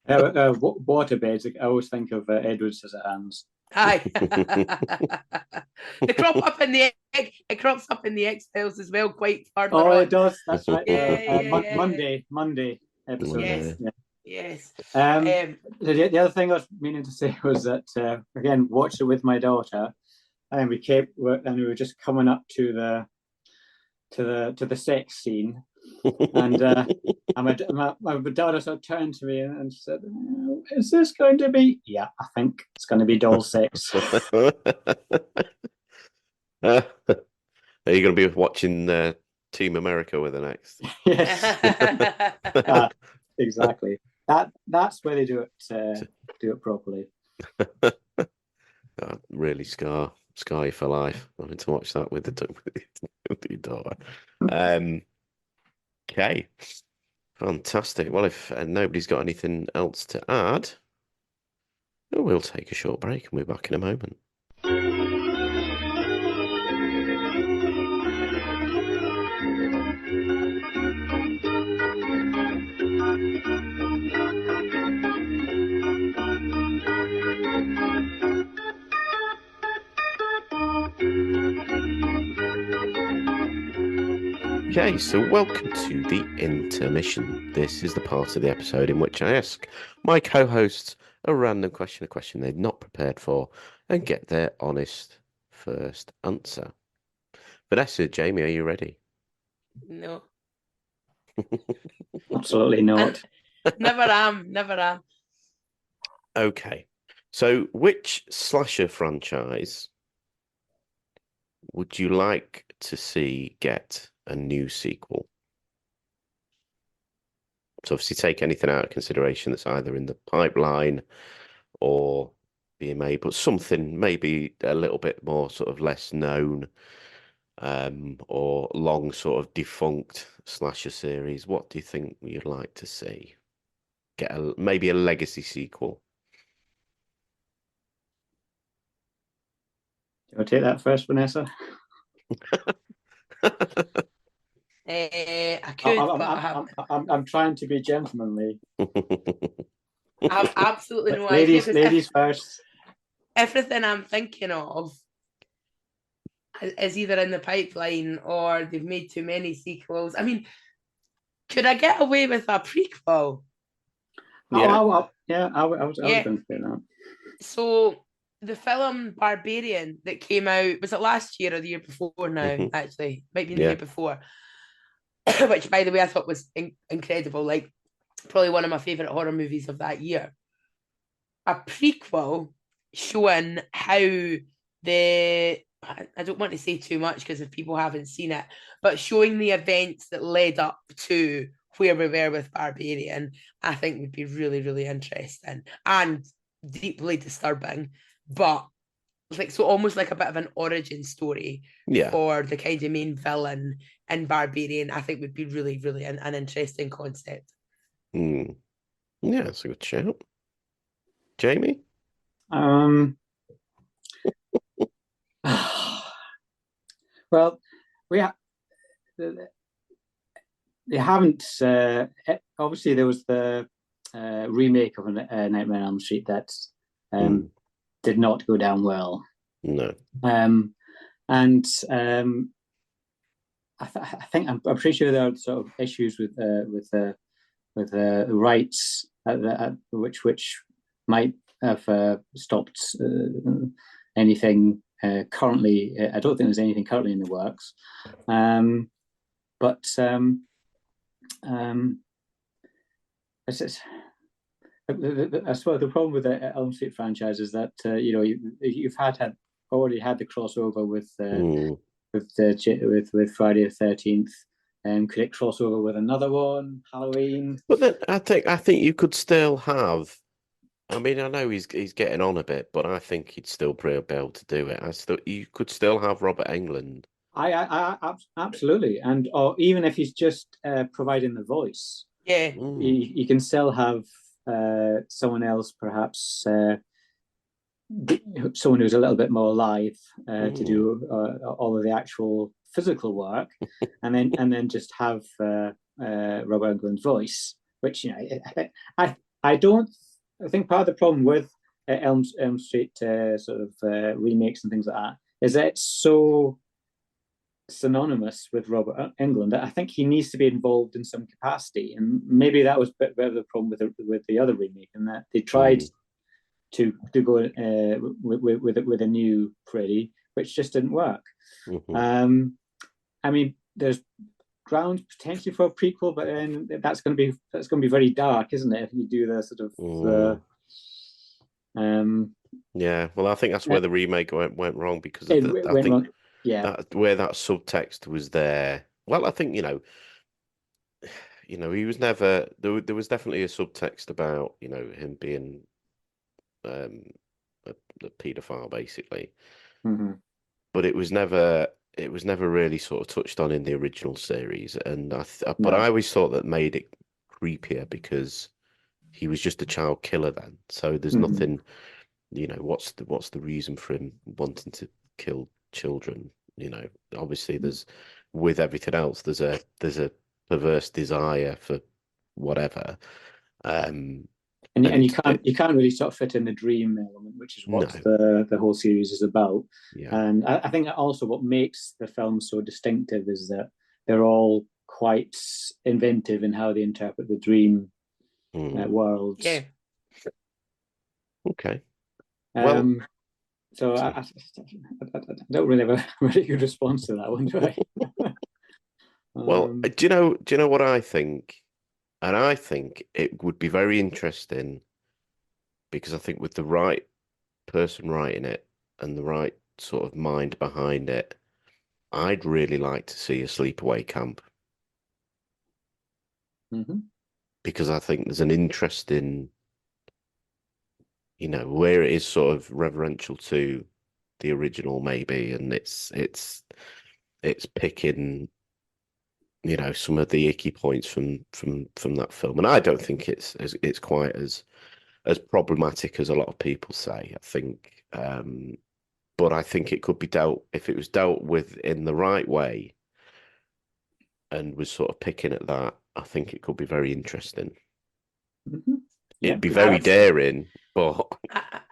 waterbeds. I always think of Edward Scissorhands. Aye, they crop up in the egg. It crops up in the X-Files as well, quite far. Oh, it does. That's right. Yeah. Monday episode. Yes. The other thing I was meaning to say was that again, watched it with my daughter, and we were just coming up to the sex scene, and my daughter sort of turned to me and said, "Is this going to be?" Yeah, I think it's going to be doll sex. Are you going to be watching Team America with her next? Yes, exactly. That's where they do it properly. Really scar you for life. I need to watch that with your daughter. Okay, fantastic. Well, if nobody's got anything else to add, we'll take a short break and we're back in a moment. Okay, so welcome to the intermission. This is the part of the episode in which I ask my co-hosts a random question, a question they're not prepared for, and get their honest first answer. Vanessa, Jamie, are you ready? No. Absolutely not. Never am. Okay. So, which slasher franchise would you like to see get a new sequel? So, obviously, take anything out of consideration that's either in the pipeline or being made, but something maybe a little bit more sort of less known, or long sort of defunct slasher series. What do you think you'd like to see? Get maybe a legacy sequel. Do you want to take that first, Vanessa? I could, but I haven't. I'm trying to be gentlemanly. I have absolutely no idea. Ladies first. Everything I'm thinking of is either in the pipeline or they've made too many sequels. I mean, could I get away with a prequel? I was going to say that. So the film Barbarian that came out, was it last year or the year before now, actually? Might be the year before. Which, by the way, I thought was incredible. Like, probably one of my favourite horror movies of that year. A prequel showing how I don't want to say too much because if people haven't seen it, but showing the events that led up to where we were with Barbarian, I think would be really, really interesting and deeply disturbing. But like, so almost like a bit of an origin story for the kind of main villain in Barbarian, I think would be really, really an interesting concept. Yeah, that's a good shout. Jamie? Well, they haven't. Obviously, there was the remake of Nightmare on Elm Street that did not go down well. No. I think I'm pretty sure there are sort of issues with rights which might have stopped anything currently. I don't think there's anything currently in the works, but I suppose the problem with the Elm Street franchise is that you've already had the crossover with Friday the 13th. Could it cross over with another one, Halloween? But then I think you could still have. I mean, I know he's getting on a bit, but I think he'd still be able to do it. You could still have Robert Englund. I absolutely, or even if he's just providing the voice, you can still have someone else, perhaps someone who's a little bit more alive to do all of the actual physical work, and then just have Robert Englund's voice, which I think part of the problem with Elm Street sort of remakes and things like that is that it's so synonymous with Robert Englund that I think he needs to be involved in some capacity, and maybe that was a bit of the problem with the other remake, and that they tried to go with a new Freddy, which just didn't work. I mean, there's grounds potentially for a prequel, but then that's going to be very dark, isn't it? If you do the sort of yeah, well, I think that's where the remake went wrong, because of where that subtext was there. Well, I think he was never there was definitely a subtext about him being a paedophile, basically, but it was never really sort of touched on in the original series, and but I always thought that made it creepier because he was just a child killer then. So there's nothing, what's the reason for him wanting to kill children? Obviously there's, with everything else, there's a perverse desire for whatever. And you can't really sort of fit in the dream element, which is what the whole series is about. Yeah. And I think also what makes the film so distinctive is that they're all quite inventive in how they interpret the dream worlds. Yeah. Okay. So I don't really have a very good response to that one, do I? Well, do you know what I think? And I think it would be very interesting because I think with the right person writing it and the right sort of mind behind it, I'd really like to see a sleepaway camp. Because I think there's an interesting, where it is sort of reverential to the original maybe, and it's picking, some of the icky points from that film, and I don't think it's quite as problematic as a lot of people say. I think, but I think it could be dealt, if it was dealt with in the right way, and was sort of picking at that. I think it could be very interesting. It'd be very daring, but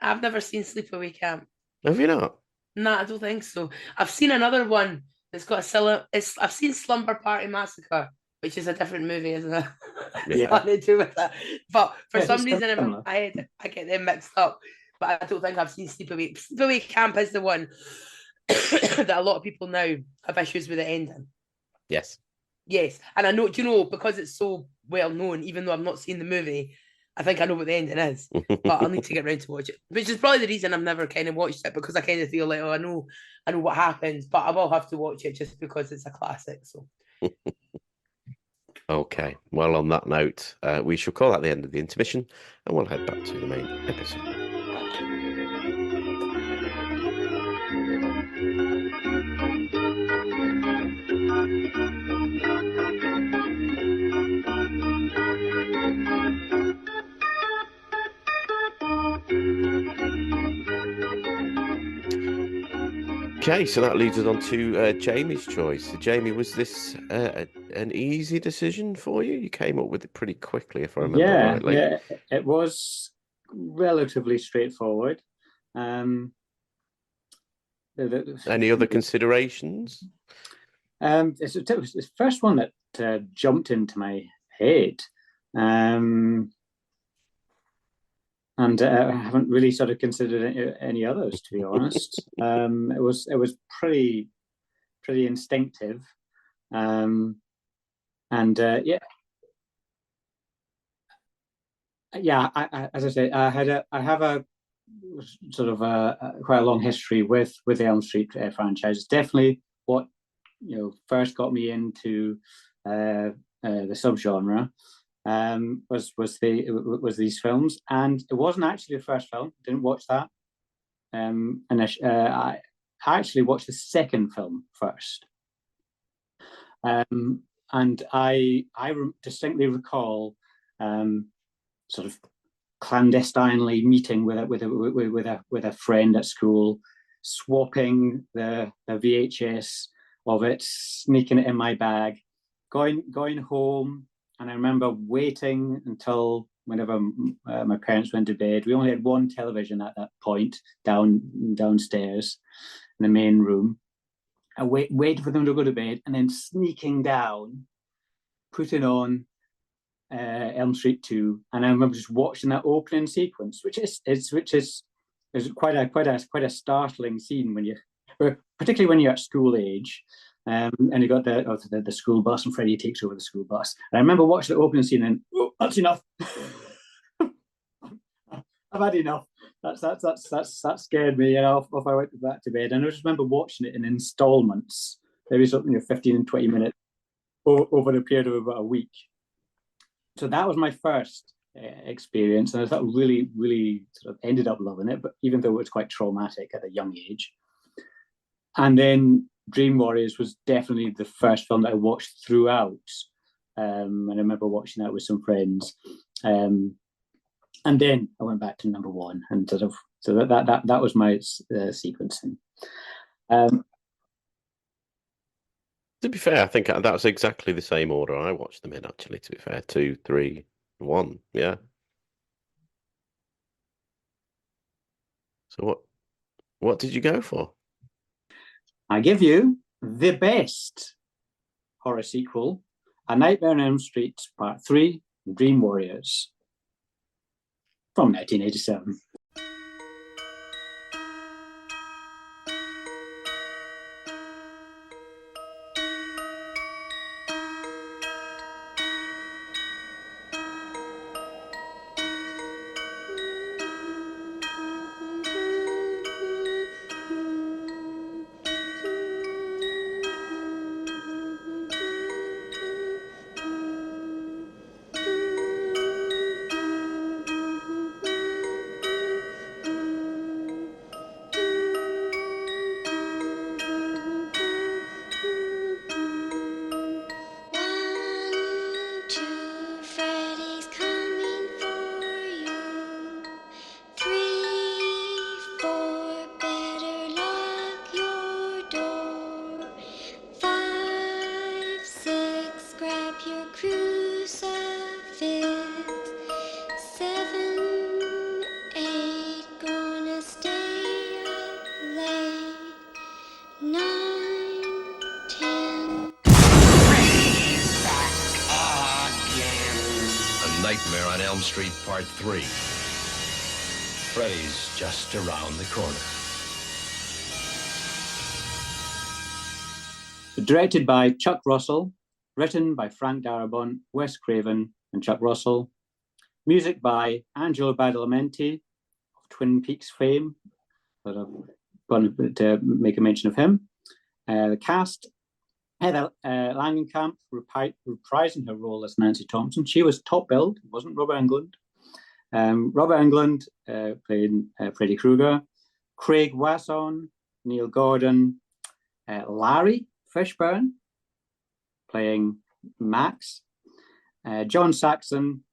I've never seen Sleepaway Camp. Have you not? No, I don't think so. I've seen another one that's got I've seen Slumber Party Massacre, which is a different movie, isn't it? Yeah. Nothing to do with that. But for some reason in my head, I get them mixed up. But I don't think I've seen Sleepaway. Sleepaway Camp is the one that a lot of people now have issues with the ending. Yes. Yes. And I know, because it's so well known, even though I've not seen the movie, I think I know what the ending is. But I'll need to get around to watch it. Which is probably the reason I've never kind of watched it, because I kind of feel like, I know what happens, but I will have to watch it just because it's a classic. So okay. Well, on that note, we shall call that the end of the intermission, and we'll head back to the main episode. Okay, so that leads us on to Jamie's choice. So Jamie, was this an easy decision for you? You came up with it pretty quickly, if I remember rightly. Yeah, it was relatively straightforward. Any other considerations? It's the first one that jumped into my head. And I haven't really sort of considered any others, to be honest. It was pretty instinctive, as I say, I have a sort of quite a long history with the Elm Street franchise. It's definitely what first got me into the subgenre. Was these films, and it wasn't actually the first film. Didn't watch that, I actually watched the second film first, and I distinctly recall sort of clandestinely meeting with a friend at school, swapping the VHS of it, sneaking it in my bag, going home. And I remember waiting until whenever my parents went to bed. We only had one television at that point downstairs in the main room. I waited for them to go to bed, and then sneaking down, putting on Elm Street 2, and I remember just watching that opening sequence, which is quite a startling scene particularly when you're at school age. And you got the school bus, and Freddie takes over the school bus. And I remember watching the opening scene, and that's enough. I've had enough. That scared me, off I went back to bed. And I just remember watching it in installments, maybe something 15 and 20 minutes over a period of about a week. So that was my first experience, and I thought really, really sort of ended up loving it. But even though it was quite traumatic at a young age, and then Dream Warriors was definitely the first film that I watched throughout, and I remember watching that with some friends, and then I went back to number one, and so that was my sequencing. To be fair, I think that was exactly the same order I watched them in. Actually, to be fair, 2, 3, 1, yeah. So what did you go for? I give you the best horror sequel, A Nightmare on Elm Street Part 3, Dream Warriors, from 1987. Elm Street Part 3. Freddy's just around the corner. Directed by Chuck Russell, written by Frank Darabont, Wes Craven, and Chuck Russell. Music by Angelo Badalamenti of Twin Peaks fame, but I'm going to make a mention of him. The cast: Heather Langenkamp reprising her role as Nancy Thompson. She was top billed, it wasn't Robert Englund. Robert Englund playing Freddy Krueger. Craig Wasson, Neil Gordon, Larry Fishburne playing Max. John Saxon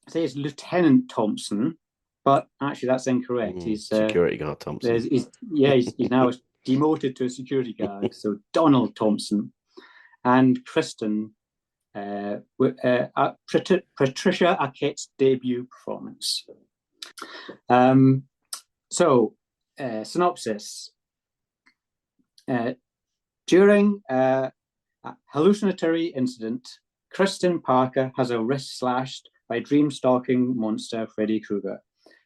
says Lieutenant Thompson, but actually that's incorrect. He's security guard Thompson. He's now demoted to a security guard. So Donald Thompson and Kristen, Patricia Arquette's debut performance. Synopsis. During a hallucinatory incident, Kristen Parker has her wrist slashed by dream-stalking monster Freddy Krueger.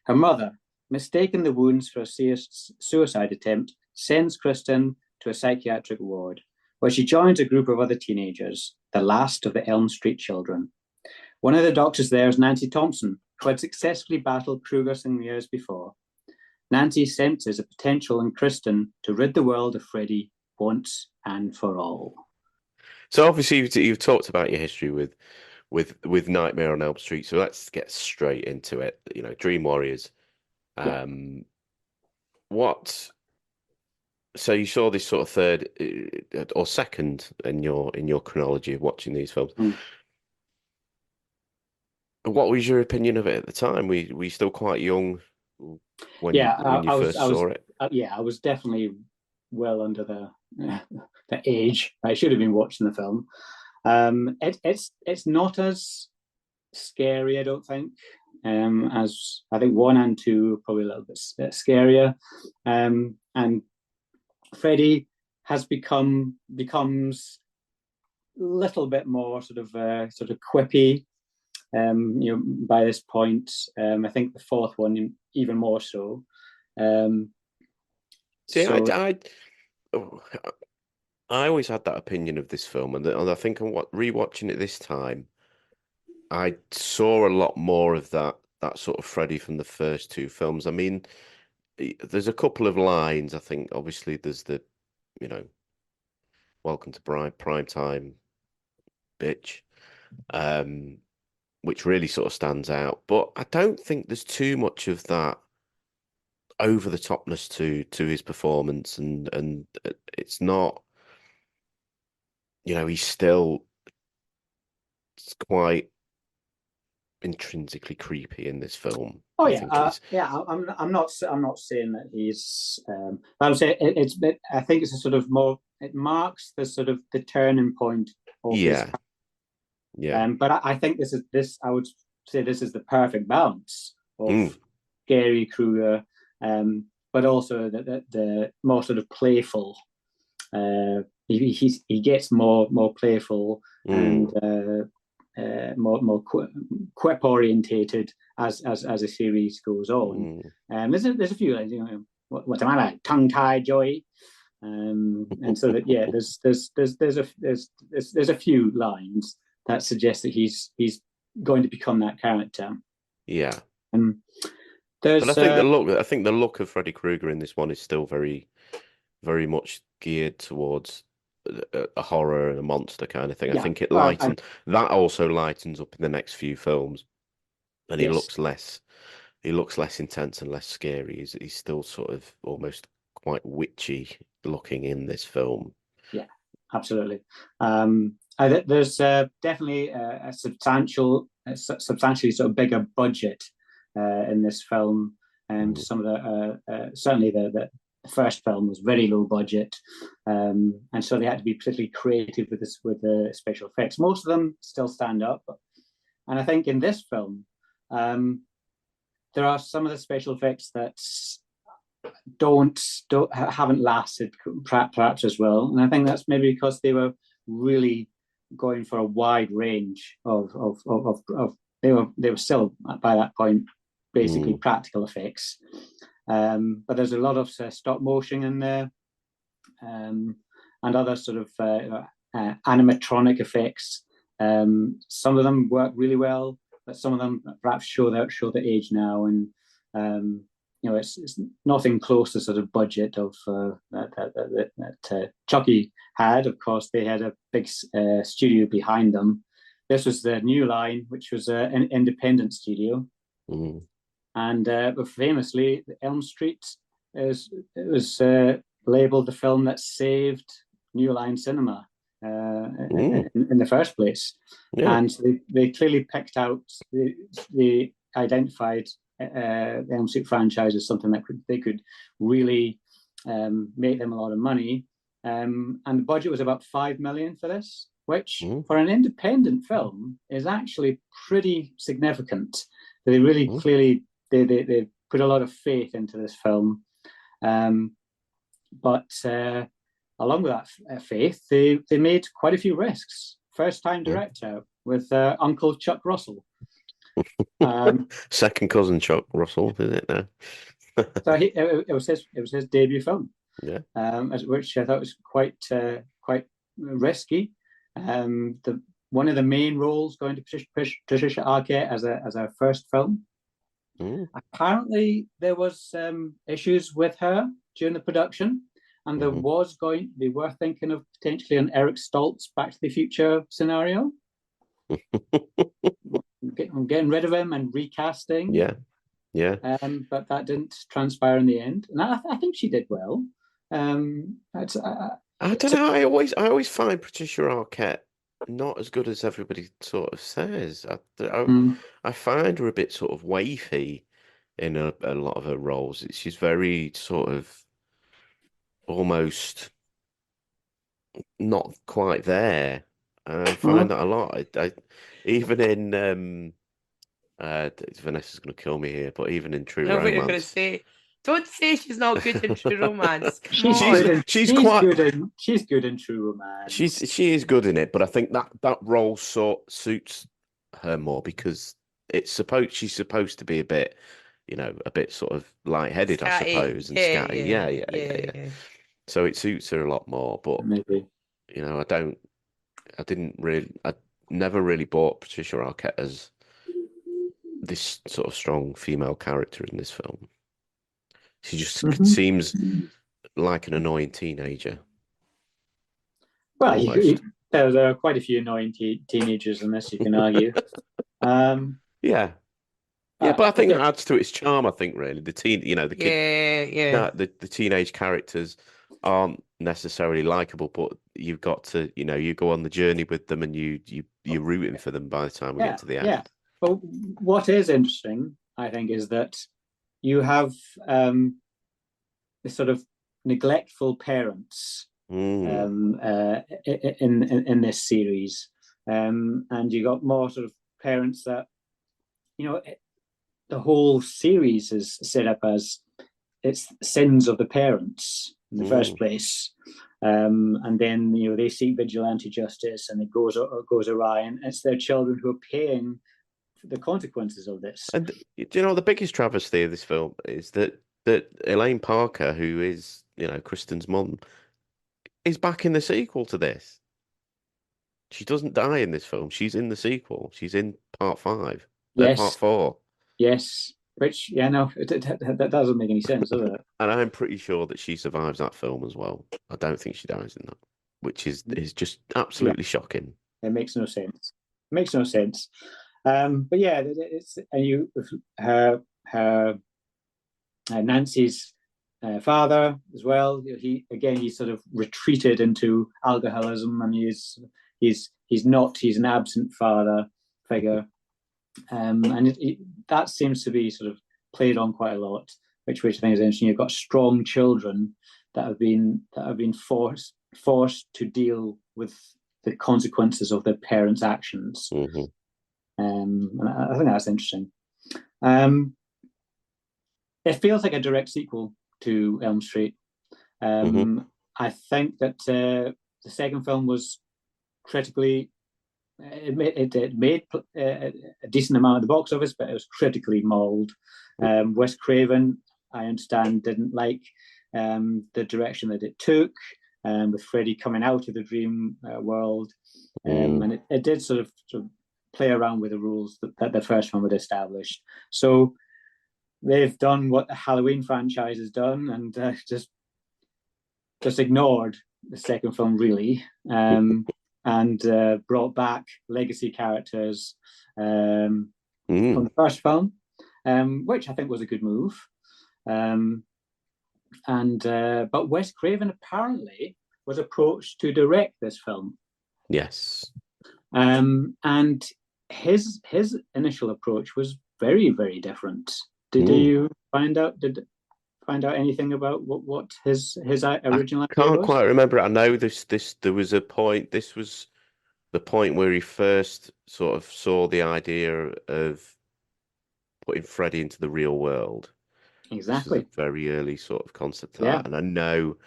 Her mother, mistaking the wounds for a suicide attempt, sends Kristen to a psychiatric ward, where she joins a group of other teenagers, the last of the Elm Street children. One of the doctors there is Nancy Thompson, who had successfully battled Krueger some years before. Nancy senses a potential in Kristen to rid the world of Freddy once and for all. So obviously you've talked about your history with Nightmare on Elm Street. So let's get straight into it. You know, Dream Warriors. What? So you saw this sort of third or second in your chronology of watching these films. What was your opinion of it at the time? Were you still quite young when you first saw it? I was definitely well under the age I should have been watching the film. It's not as scary, I don't think, as I think 1 and 2 are probably a little bit scarier. And Freddy becomes a little bit more sort of quippy. By this point, I think the fourth one even more so. I always had that opinion of this film, and I think rewatching it this time, I saw a lot more of that sort of Freddy from the first two films. I mean, there's a couple of lines. I think obviously there's the, "Welcome to prime time, bitch," which really sort of stands out. But I don't think there's too much of that over the topness to his performance, and it's not. He's still quite intrinsically creepy in this film. Oh yeah, I'm not saying that he's. I would say I think it's a sort of more. It marks the sort of the turning point of his. Yeah. But I think this. I would say this is the perfect balance of scary Krueger, but also the more sort of playful. He gets more playful and more quip orientated as the series goes on. There's a few lines, what's the matter, tongue tied, Joey, and so that there's a few lines that suggest that he's going to become that character. Yeah. But I think the look of Freddy Krueger in this one is still very, very much geared towards a horror and a monster kind of thing. I think it that also lightens up in the next few films, and he looks less intense and less scary. He's still sort of almost quite witchy looking in this film. Yeah, absolutely. There's definitely a substantially sort of bigger budget in this film, and some of the certainly the first film was very low budget, and so they had to be particularly creative with the special effects. Most of them still stand up, and I think in this film there are some of the special effects that haven't lasted perhaps as well, and I think that's maybe because they were really going for a wide range of they were still by that point basically practical effects. But there's a lot of stop motion in there, and other sort of animatronic effects. Some of them work really well, but some of them perhaps show the age now, and it's nothing close to sort of budget of that Chucky had. Of course, they had a big studio behind them. This was the New Line, which was an independent studio. And famously, Elm Street was labelled the film that saved New Line cinema in the first place. Yeah. And they clearly picked out, they identified the Elm Street franchise as something that they could really make them a lot of money. And the budget was about $5 million for this, which for an independent film is actually pretty significant. They really clearly they put a lot of faith into this film, but along with that faith, they made quite a few risks. First time director with Uncle Chuck Russell. Second cousin Chuck Russell, is it now? So it was his debut film. Yeah, which I thought was quite risky. One of the main roles going to Patricia Arquette as a first film. Apparently, there was issues with her during the production, and they were thinking of potentially an Eric Stoltz Back to the Future scenario. Getting rid of him and recasting. Yeah. But that didn't transpire in the end, and I think she did well. I don't know. I always find Patricia Arquette not as good as everybody sort of says. I find her a bit sort of wafy in a lot of her roles. She's very sort of almost not quite there. I find that a lot. I even in Vanessa's going to kill me here, but even in True Romance, you're going to say. Don't say she's not good in True Romance. She's quite good. She's good in True Romance. She is good in it, but I think that role suits her more because she's supposed to be a bit sort of lightheaded, I suppose, and scatty. Yeah. So it suits her a lot more. But maybe I never really bought Patricia Arquette as this sort of strong female character in this film. She just seems like an annoying teenager. Well, there are quite a few annoying teenagers in this, you can argue. Yeah, but I think it adds to its charm. I think really the teenage characters aren't necessarily likable, but you've got to you go on the journey with them, and you're rooting for them by the time we get to the end. Yeah. But what is interesting, I think, is that you have this sort of neglectful parents in this series, and you got more sort of parents that the whole series is set up as it's sins of the parents in the first place, and then they seek vigilante justice, and it goes awry, and it's their children who are paying the consequences of this. And the biggest travesty of this film is that Elaine Parker, who is Kristen's mum, is back in the sequel to this. She doesn't die in this film. She's in the sequel. She's in part 5. Yes. Part 4. Yes. Which that doesn't make any sense, does it? And I'm pretty sure that she survives that film as well. I don't think she dies in that, which is just absolutely shocking. It makes no sense. But yeah, it's her Nancy's father as well. He's sort of retreated into alcoholism, and he's an absent father figure, and that seems to be sort of played on quite a lot, which I think is interesting. You've got strong children that have been forced to deal with the consequences of their parents' actions. And I think that's interesting. It feels like a direct sequel to Elm Street. I think that the second film was critically it made a decent amount of the box office, but it was critically mauled. Wes Craven, I understand, didn't like the direction that it took, with Freddy coming out of the dream world, and it did sort of play around with the rules that the first one would establish. So they've done what the Halloween franchise has done, and just ignored the second film, really, and brought back legacy characters from the first film, which I think was a good move. But Wes Craven apparently was approached to direct this film. Yes. And his initial approach was very, very different. Did you find out anything about what his original idea Can't was? quite remember. I know there was a point. This was the point where he first sort of saw the idea of putting Freddy into the real world. Exactly. Which is a very early sort of concept of that. And I know,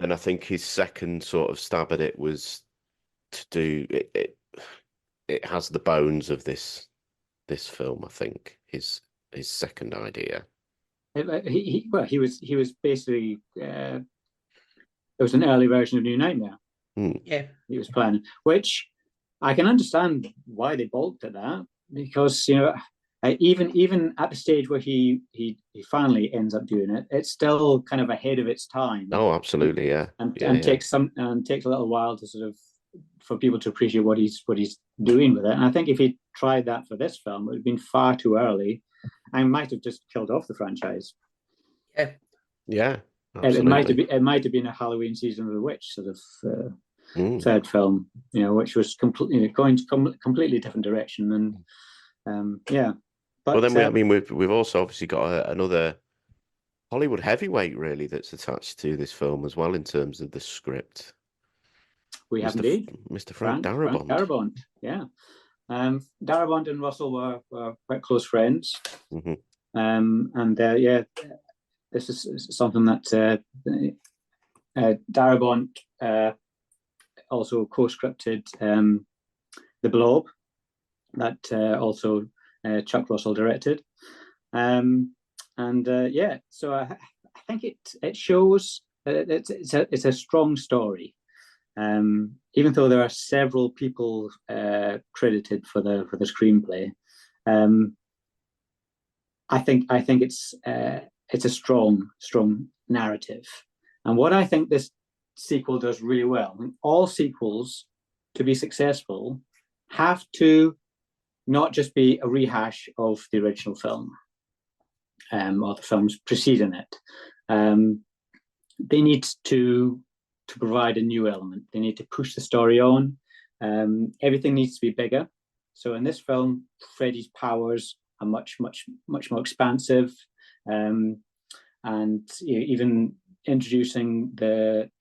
and I think his second sort of stab at it was to do it. It has the bones of this film. I think his second idea. He was basically it was an early version of New Nightmare. Yeah, he was planning, which I can understand why they balked at that, because even at the stage where he finally ends up doing it, it's still kind of ahead of its time. Oh, absolutely, yeah. And takes a little while to sort of for people to appreciate what he's doing with it. And I think if he tried that for this film, it would have been far too early, and might have just killed off the franchise. Yeah. It might have been a Halloween Season of the Witch sort of third film, which was going to completely different direction. And But well, then we've also obviously got another Hollywood heavyweight really that's attached to this film as well in terms of the script. We have indeed Mr. Frank Darabont. Frank Darabont, yeah. Darabont and Russell were quite close friends, this is something that Darabont also co-scripted The Blob, that also Chuck Russell directed, so I think it shows it's a strong story, even though there are several people credited for the screenplay. I think it's a strong narrative, and what I think this sequel does really well. I mean, all sequels, to be successful, have to not just be a rehash of the original film or the films preceding it. They need to provide a new element. They need to push the story on. Everything needs to be bigger. So in this film, Freddy's powers are much more expansive, and even introducing the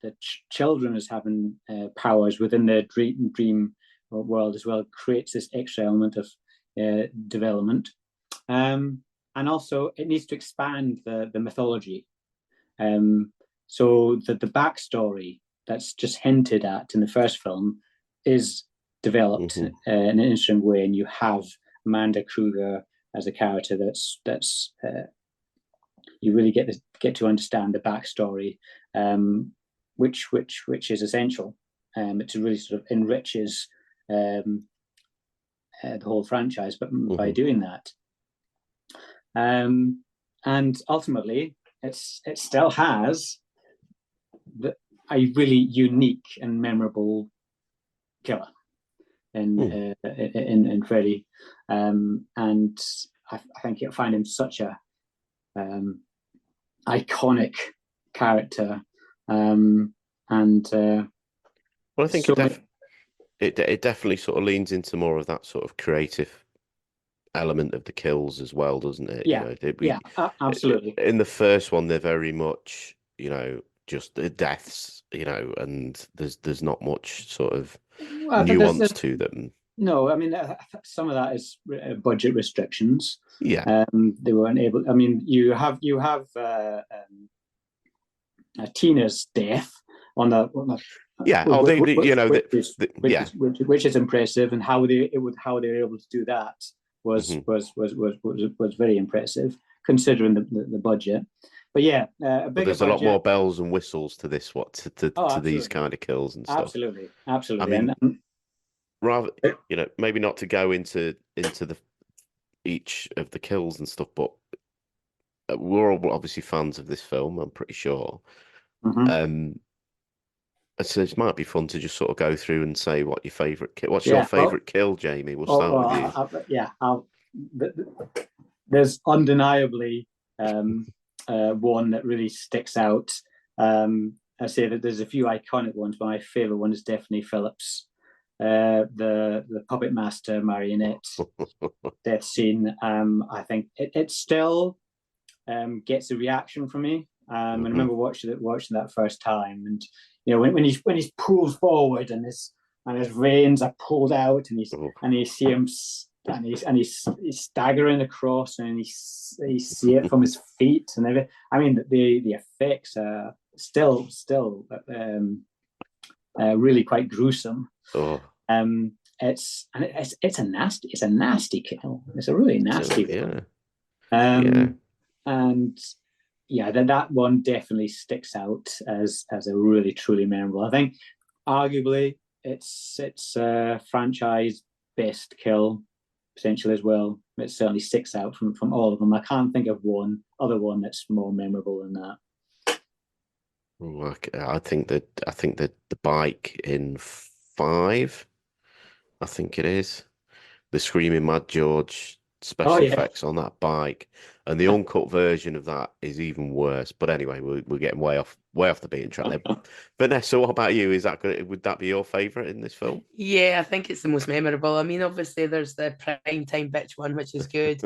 children as having powers within the dream world as well creates this extra element of development, and also it needs to expand the mythology, so that the backstory that's just hinted at in the first film is developed in an interesting way, and you have Amanda Kruger as a character that's you really get to understand the backstory, which is essential. It really sort of enriches the whole franchise, but by doing that, and ultimately, it still has a really unique and memorable killer in Freddy, and I think you'll find him such a iconic character, well, I think it definitely sort of leans into more of that sort of creative element of the kills as well, doesn't it? Absolutely. In the first one, they're very much, just the deaths, and there's not much sort of nuance to them. No, I mean, some of that is budget restrictions. Yeah, they weren't able. I mean, you have Tina's death on the Yeah. Which is impressive, and how they were able to do that was very impressive considering the budget. But yeah, but there's a lot more bells and whistles to this. To these kind of kills and stuff. Absolutely. I mean, rather, maybe not to go into each of the kills and stuff, but we're all obviously fans of this film, I'm pretty sure. So it might be fun to just sort of go through and say what your favourite kill. What's your favourite kill, Jamie? We'll start with you. There's undeniably one that really sticks out. I say that there's a few iconic ones, but my favourite one is definitely Phillips. The puppet master marionette death scene. I think it still gets a reaction from me. I remember watching that first time, and when he's pulled forward and his veins are pulled out, and you see him and he's staggering across, and you see it from his feet and everything. I mean, the effects are still really quite gruesome. It's a nasty kill. It's a really nasty one. And yeah, that one definitely sticks out as a really truly memorable. I think arguably it's a franchise best kill potentially as well. It certainly sticks out from all of them. I can't think of one other one that's more memorable than that. I think that the bike in 5, I think it is, the Screaming Mad George special effects on that bike, and the uncut version of that is even worse. But anyway, we're getting way off the beaten track there. Vanessa, what about you? Would that be your favourite in this film? Yeah, I think it's the most memorable. I mean, obviously there's the prime time bitch one, which is good,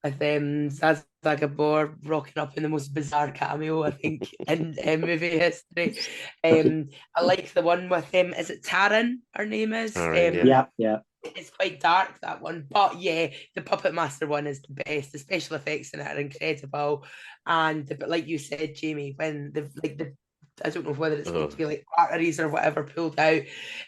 with Zsa Gabor rocking up in the most bizarre cameo, I think, in movie history. I like the one with is it Taryn? Her name is. Yeah. It's quite dark, that one, but yeah, the Puppet Master one is the best. The special effects in it are incredible, but like you said, Jamie, when the I don't know whether it's supposed to be like arteries or whatever pulled out,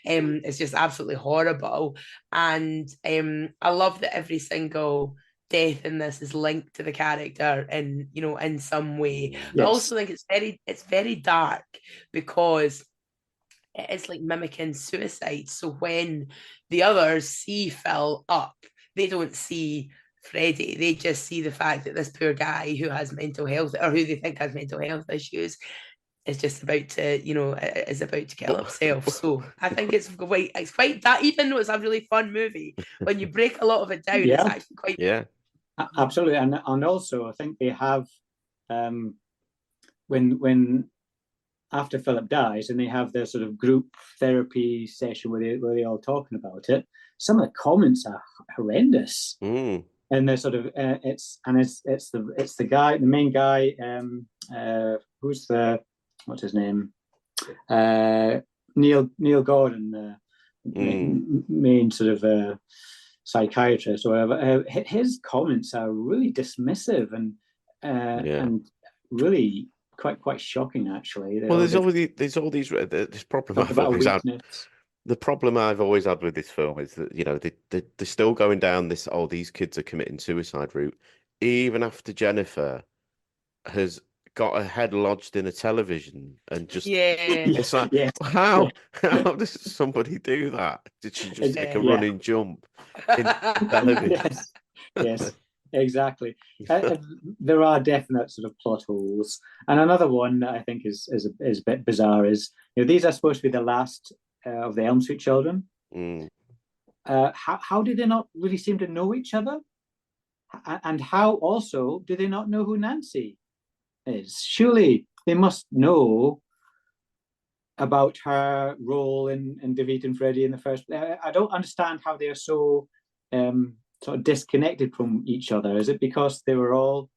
it's just absolutely horrible. And I love that every single death in this is linked to the character in some way. Yes. I also think it's very dark because it is like mimicking suicide. So when the others see Phil up, they don't see Freddy. They just see the fact that this poor guy who has mental health, or who they think has mental health issues, is just about to, is about to kill himself. So I think it's quite that, even though it's a really fun movie, when you break a lot of it down, it's actually quite absolutely. And also I think they have when after Philip dies and they have their sort of group therapy session where they all talking about it, some of the comments are horrendous. And they're sort of it's the guy, the main guy, what's his name? Neil Gordon, the main sort of psychiatrist or whatever. His comments are really dismissive and really quite shocking, actually. Well, there's all these this problem I've always had. The problem I've always had with this film is that they're still going down this these kids are committing suicide route even after Jennifer has got her head lodged in a television and just it's like how does somebody do that? Did she just take a running jump in television? Yes. Exactly. There are definite sort of plot holes, and another one that I think is a bit bizarre is these are supposed to be the last of the Elm Street children. How do they not really seem to know each other? And how also do they not know who Nancy is? Surely they must know about her role in defeating Freddy in the first. I don't understand how they are so sort of disconnected from each other. Is it because they were all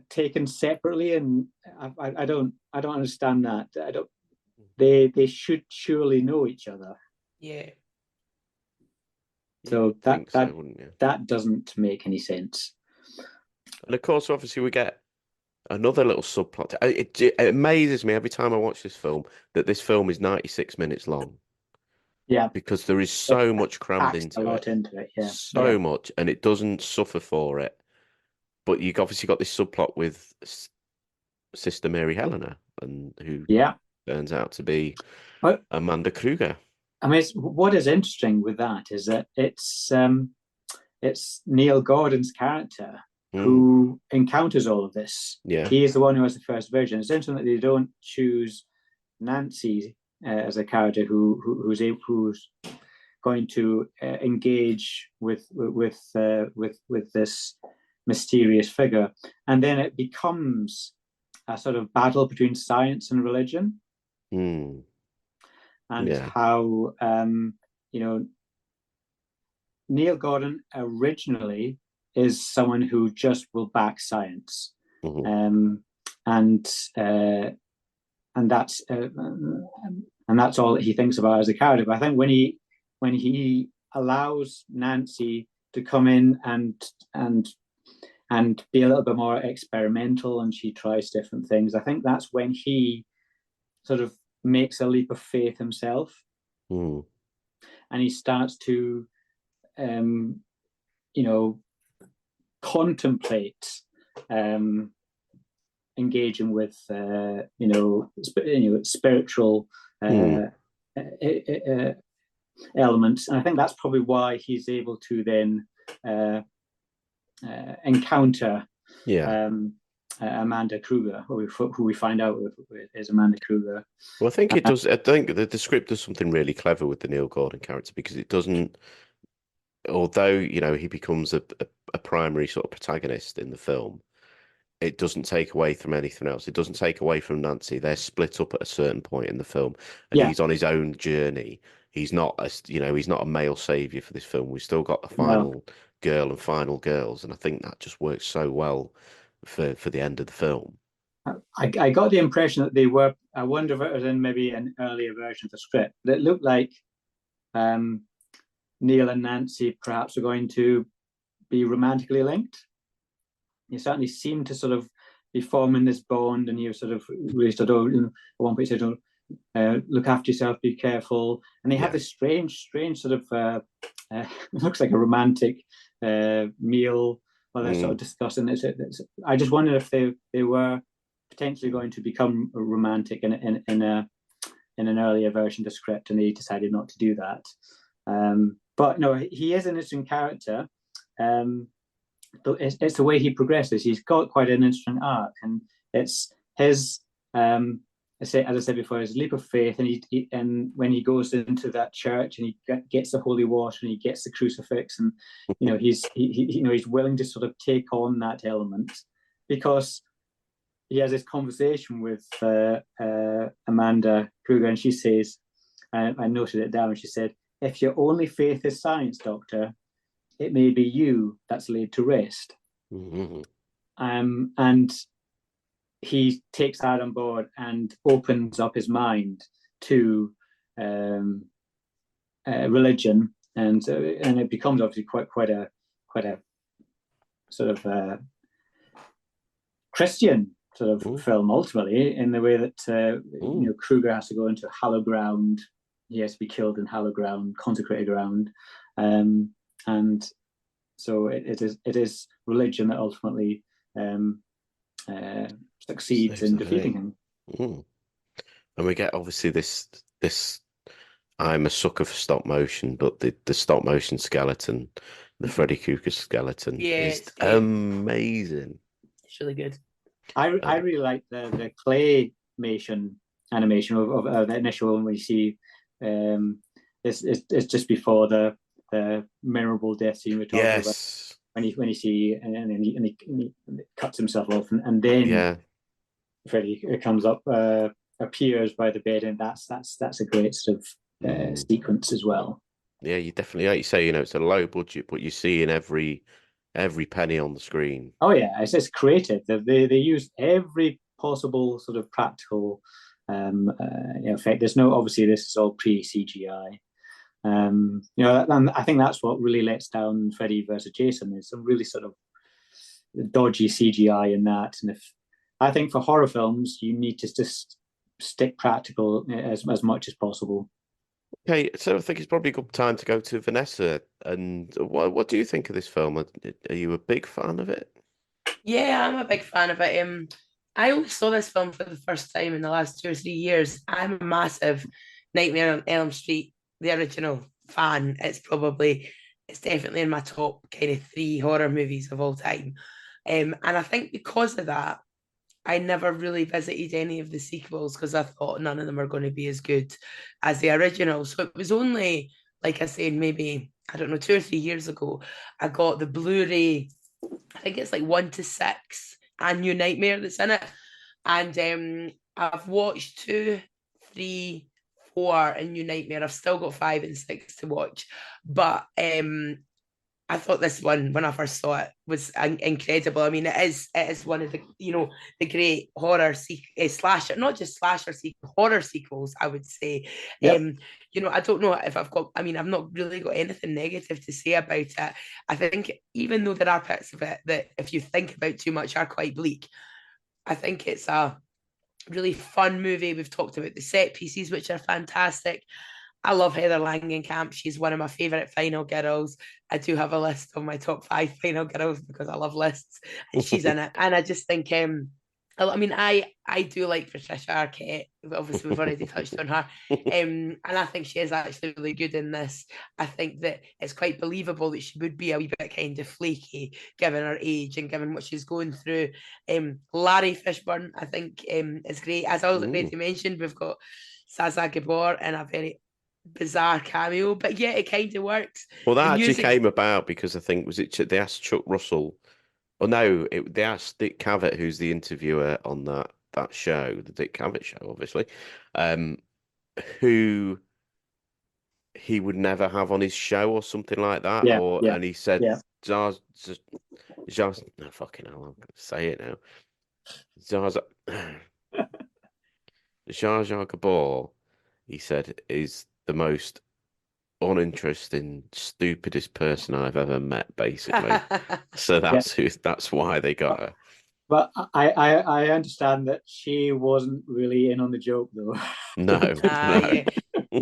taken separately? And I don't understand that. They should surely know each other. Yeah. So that doesn't make any sense. And of course, obviously, we get another little subplot. It amazes me every time I watch this film that this film is 96 minutes long. Yeah, because there is so much crammed packed into a lot it, into it. Yeah, so much, and it doesn't suffer for it. But you've obviously got this subplot with Sister Mary Helena, and who turns out to be Amanda Kruger. I mean, what is interesting with that is that it's Neil Gordon's character who encounters all of this. Yeah, he is the one who has the first vision. It's interesting that they don't choose Nancy as a character who's going to engage with this mysterious figure, and then it becomes a sort of battle between science and religion, and how Neil Gordon originally is someone who just will back science, and that's all that he thinks about as a character. But I think when he allows Nancy to come in and be a little bit more experimental, and she tries different things, I think that's when he sort of makes a leap of faith himself, and he starts to contemplate engaging with spiritual elements, and I think that's probably why he's able to then encounter Amanda Kruger, who we find out is Amanda Kruger. Well, I think it does. I think the script does something really clever with the Neil Gordon character, because it doesn't. Although he becomes a primary sort of protagonist in the film, it doesn't take away from anything else. It doesn't take away from Nancy. They're split up at a certain point in the film, and he's on his own journey. He's not he's not a male savior for this film. We've still got the final girl and final girls, and I think that just works so well for the end of the film. I got the impression that they were. I wonder if it was in maybe an earlier version of the script, but it looked like Neil and Nancy perhaps are going to be romantically linked. He certainly seemed to sort of be forming this bond, and he was sort of really at one point he said, look after yourself, be careful. And they have this strange sort of looks like a romantic meal where they're sort of discussing it. I just wondered if they were potentially going to become romantic in an earlier version of the script, and they decided not to do that. But no, he is an interesting character. It's the way he progresses. He's got quite an interesting arc, and it's his as I said before, his leap of faith, and when he goes into that church and he gets the holy water and he gets the crucifix, and he's willing to sort of take on that element, because he has this conversation with Amanda Kruger, and she says, I noted it down, she said, "If your only faith is science, Doctor, it may be you that's laid to rest." And he takes that on board and opens up his mind to religion, and it becomes obviously quite a sort of Christian sort of film ultimately, in the way that Kruger has to go into hallowed ground. He has to be killed in hallowed ground, consecrated ground, and so it is religion that ultimately succeeds in defeating him. And we get obviously this. I'm a sucker for stop motion, but the stop motion skeleton, the Freddy Krueger skeleton, is amazing. It's really good. I really like the claymation animation of the initial one, where you see it's just before the memorable death scene we're talking about. When you see and he cuts himself off, and then Freddy comes up, appears by the bed, and that's a great sort of sequence as well. Yeah, you definitely, like you say, it's a low budget, but you see in every penny on the screen. Oh yeah, it's creative. They use every possible sort of practical effect. There's no, obviously this is all pre-CGI. And I think that's what really lets down Freddy versus Jason. There's some really sort of dodgy CGI in that, and if I think for horror films, you need to just stick practical as much as possible. Okay, so I think it's probably a good time to go to Vanessa. And what do you think of this film? Are you a big fan of it? Yeah, I'm a big fan of it. I only saw this film for the first time in the last 2 or 3 years. I'm a massive Nightmare on Elm Street, the original fan. It's definitely in my top kind of 3 horror movies of all time. And I think because of that, I never really visited any of the sequels because I thought none of them are going to be as good as the original. So it was only, like I said, maybe, I don't know, 2 or 3 years ago, I got the Blu-ray, I think it's like 1 to 6 and New Nightmare that's in it. And I've watched 2, 3, 4 and New Nightmare. I've still got 5 and 6 to watch. But I thought this one, when I first saw it, was incredible. I mean, it is one of the, the great horror slasher, not just slasher horror sequels, I would say. Yep. I don't know if I've not really got anything negative to say about it. I think even though there are bits of it that, if you think about too much, are quite bleak, I think it's a really fun movie. We've talked about the set pieces, which are fantastic. I love Heather Langenkamp. She's one of my favourite final girls. I do have a list of my top 5 final girls because I love lists, and she's in it. And I just think, I do like Patricia Arquette. Obviously, we've already touched on her. And I think she is actually really good in this. I think that it's quite believable that she would be a wee bit kind of flaky, given her age and given what she's going through. Larry Fishburne, I think, is great. As I already mentioned, we've got Zaza Gabor in a very bizarre cameo, but yeah, it kind of works. Well, that actually came about because I think, they asked Chuck Russell, or no, they asked Dick Cavett, who's the interviewer on that show, the Dick Cavett show, obviously, who he would never have on his show or something like that. And he said, no, fucking hell, I'm going to say it now. Jar Jar Gabor, he said, is the most uninteresting, stupidest person I've ever met, basically. So that's why they got her. But I understand that she wasn't really in on the joke, though. No. Yeah.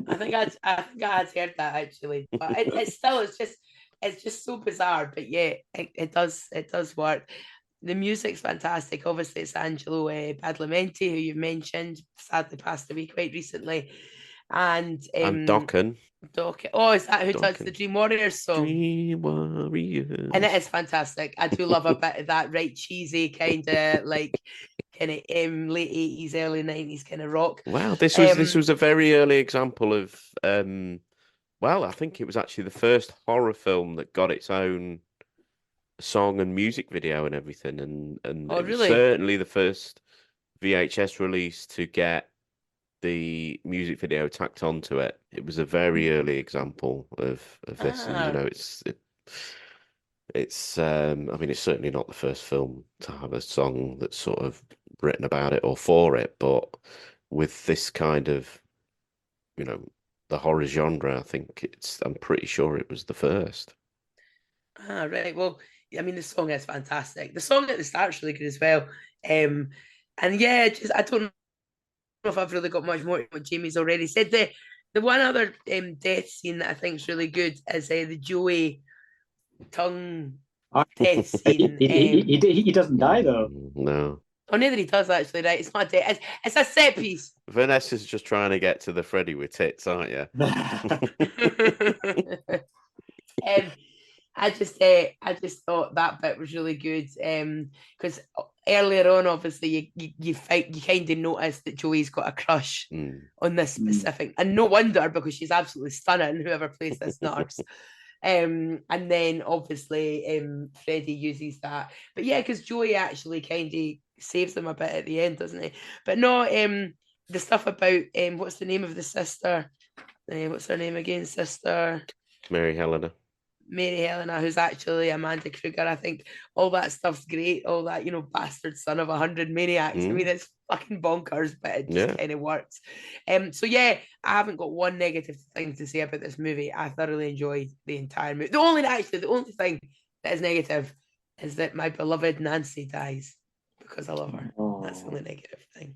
I think I had heard that actually, but it's just so bizarre. But yeah, it does work. The music's fantastic. Obviously, it's Angelo Badalamenti, who you mentioned, sadly passed away quite recently. And Dokken. Oh, is that who does the Dream Warriors song? Dream Warriors. And it is fantastic. I do love a bit of that right cheesy kind of late 80s, early 90s kind of rock. Wow, this was a very early example of I think it was actually the first horror film that got its own song and music video and everything, and it was certainly the first VHS release to get the music video tacked onto it. It was a very early example of this, and it's certainly not the first film to have a song that's sort of written about it or for it, but with this kind of, the horror genre, I think I'm pretty sure it was the first. Right. Well, I mean, the song is fantastic. The song at the start's really good as well. And yeah, I don't know if I've really got much more to what Jamie's already said. The one other death scene that I think is really good is the Joey tongue death scene. He doesn't die, though. No. Oh, neither he does, actually, right? It's not a death. It's a set piece. Vanessa's just trying to get to the Freddy with tits, aren't you? I just thought that bit was really good because earlier on, obviously, you kind of notice that Joey's got a crush on this specific, and no wonder, because she's absolutely stunning, whoever plays this nurse. And then obviously Freddie uses that, but yeah, because Joey actually kind of saves them a bit at the end, doesn't he? But no, the stuff about what's the name of the sister? What's her name again? Sister Mary Helena, who's actually Amanda Kruger. I think all that stuff's great. All that, bastard son of 100 maniacs. I mean, it's fucking bonkers, but it just kind of works. So yeah, I haven't got one negative thing to say about this movie. I thoroughly enjoyed the entire movie. The only thing that is negative is that my beloved Nancy dies, because I love her. Oh. That's the only negative thing.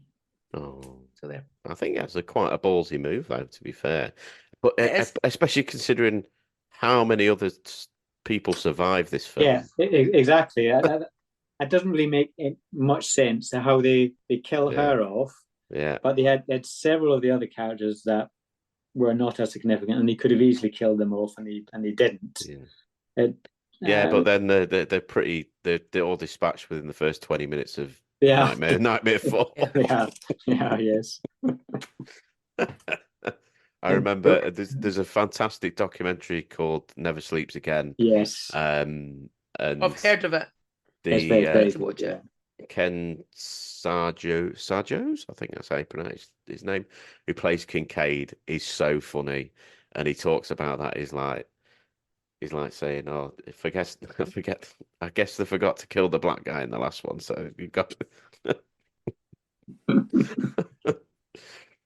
Oh, So there. I think that's quite a ballsy move, though, to be fair. But It is. especially considering how many other people survive this film. Yeah, exactly. That doesn't really make much sense how they kill her off. Yeah. But they had several of the other characters that were not as significant, and they could have easily killed them off, and they didn't. Yeah. But then they're all dispatched within the first 20 minutes of yeah, Nightmare 4. yes. I remember there's a fantastic documentary called Never Sleeps Again. Yes. And I've heard of it. It's very to watch it. Ken Sarjos, I think that's how you pronounce his name, who plays Kincaid, is so funny, and he talks about that. He's like saying, "Oh, I guess they forgot to kill the black guy in the last one, so you got."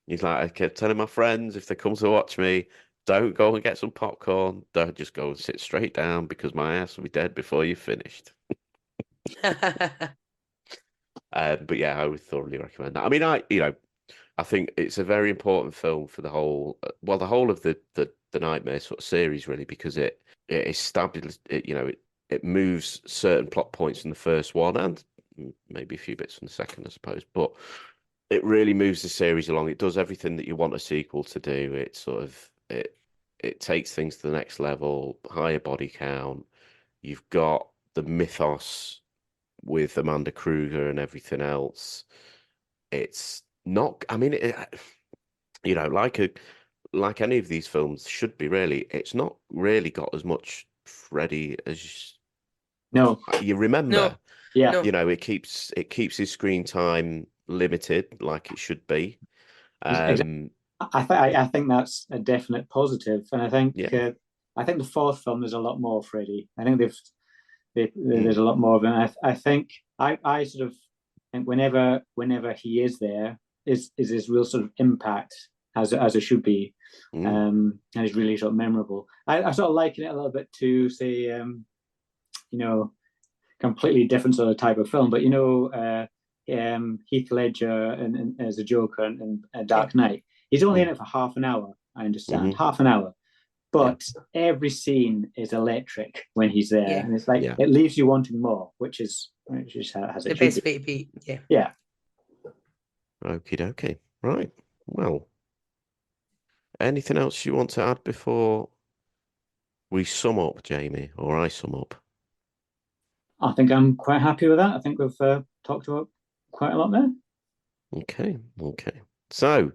He's like, I kept telling my friends if they come to watch me, don't go and get some popcorn. Don't just go and sit straight down because my ass will be dead before you've finished. But yeah, I would thoroughly recommend that. I mean, I think it's a very important film for the whole of the Nightmare sort of series, really, because it establishes it moves certain plot points in the first one and maybe a few bits from the second, I suppose, but it really moves the series along. It does everything that you want a sequel to do. It sort of it takes things to the next level, higher body count. You've got the mythos with Amanda Kruger and everything else. It's not. I mean, like any of these films should be. Really, it's not really got as much Freddy as you remember. No. Yeah, it keeps his screen time limited, like it should be. I think that's a definite positive, and I think the fourth film there's a lot more Freddy. I think there's a lot more of him. I think I sort of think whenever he is there is this real sort of impact as it should be, and it's really sort of memorable. I sort of liken it a little bit to say, completely different sort of type of film, but Heath Ledger and as a Joker and Dark Knight. He's only in it for half an hour. I understand, half an hour. But every scene is electric when he's there, and it's like it leaves you wanting more, which is has the best way to be. Yeah. Okie dokie. Right. Well, anything else you want to add before we sum up, Jamie, or I sum up? I think I'm quite happy with that. I think we've talked about quite a lot there. Okay. So,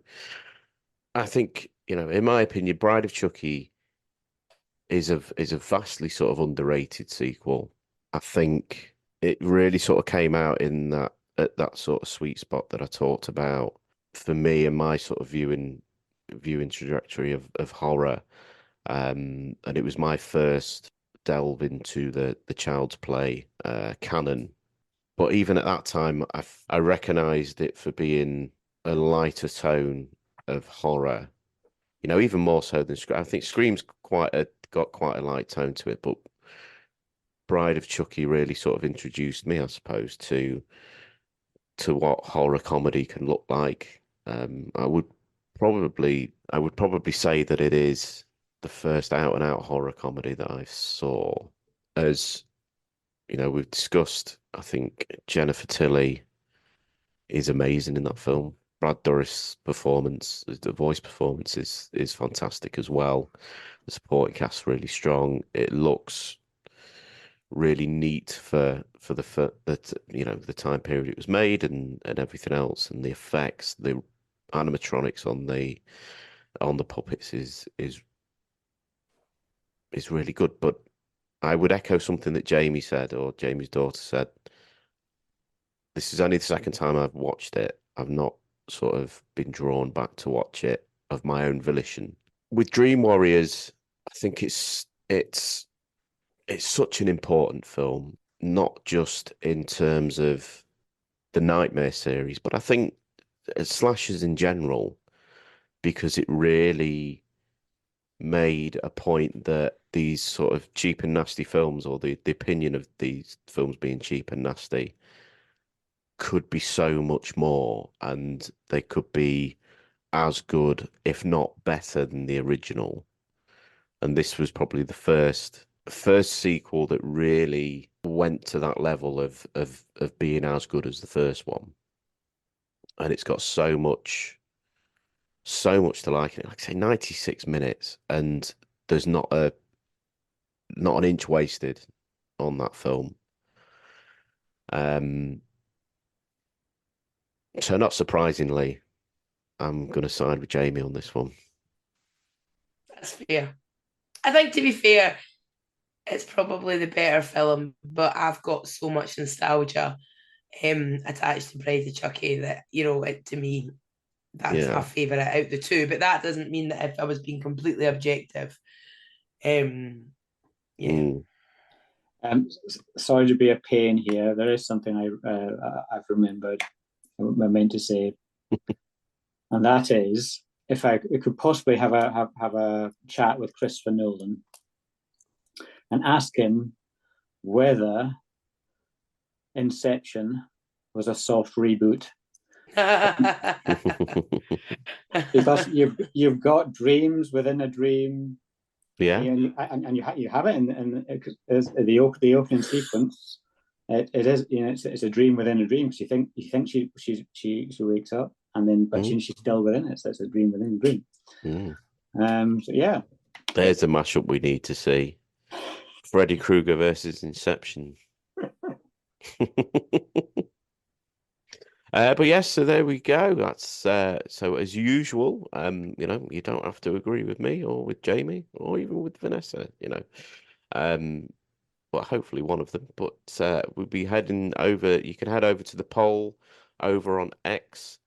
I think in my opinion, Bride of Chucky is a vastly sort of underrated sequel. I think it really sort of came out at that sort of sweet spot that I talked about for me and my sort of viewing trajectory of horror. And it was my first delve into the Child's Play canon. But even at that time, I recognised it for being a lighter tone of horror. Even more so than Scream. I think Scream's got quite a light tone to it, but Bride of Chucky really sort of introduced me, I suppose, to what horror comedy can look like. I would probably say that it is the first out and out horror comedy that I saw. As we've discussed, I think Jennifer Tilly is amazing in that film. Brad Dourif's performance, the voice performance is fantastic as well. The supporting cast's really strong. It looks really neat for the time period it was made and everything else, and the effects, the animatronics on the puppets is really good. But I would echo something that Jamie said, or Jamie's daughter said. This is only the second time I've watched it. I've not sort of been drawn back to watch it of my own volition. With Dream Warriors, I think it's such an important film, not just in terms of the Nightmare series, but I think as slashers in general, because it really made a point that these sort of cheap and nasty films, or the opinion of these films being cheap and nasty, could be so much more, and they could be as good, if not better, than the original. And this was probably the first sequel that really went to that level of being as good as the first one. And it's got so much to like in it. Like I say, 96 minutes, and there's not an inch wasted on that film. So not surprisingly, I'm going to side with Jamie on this one. That's fair. I think, to be fair, it's probably the better film, but I've got so much nostalgia attached to Bride of Chucky that, to me, that's my favourite out of the two. But that doesn't mean that if I was being completely objective, Sorry to be a pain here. There is something I've remembered. I meant to say, and that is, if I could possibly have a chat with Christopher Nolan and ask him whether Inception was a soft reboot. Because you've got dreams within a dream, and you have it in the opening sequence. It is, it's a dream within a dream, because you think she wakes up, and then but she's still within it, so it's a dream within a dream. So yeah, there's a mashup we need to see: Freddy Krueger versus Inception. But yes, so there we go. That's so as usual. You don't have to agree with me or with Jamie or even with Vanessa. But hopefully one of them. But we'll be heading over. You can head over to the poll over on X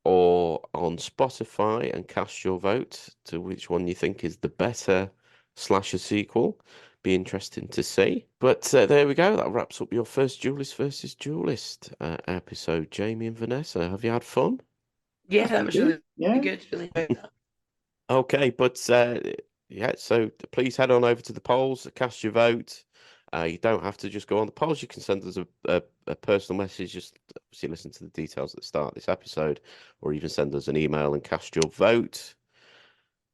or on Spotify and cast your vote to which one you think is the better slasher sequel. Be interesting to see. But there we go. That wraps up your first Duelist versus Duelist episode. Jamie and Vanessa, have you had fun? Yeah, that was really good. Really good. Okay, but so please head on over to the polls, cast your vote. You don't have to just go on the polls. You can send us a personal message. Just obviously listen to the details at the start of this episode, or even send us an email and cast your vote.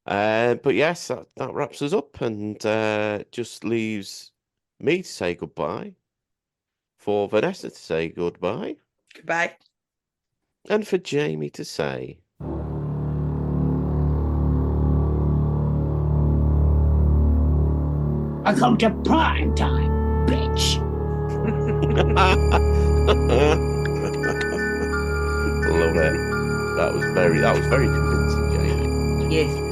But yes, that wraps us up, and just leaves me to say goodbye, for Vanessa to say goodbye. Goodbye. And for Jamie to say... Welcome to prime time, bitch. Love it. That was very convincing, Jamie. Yes.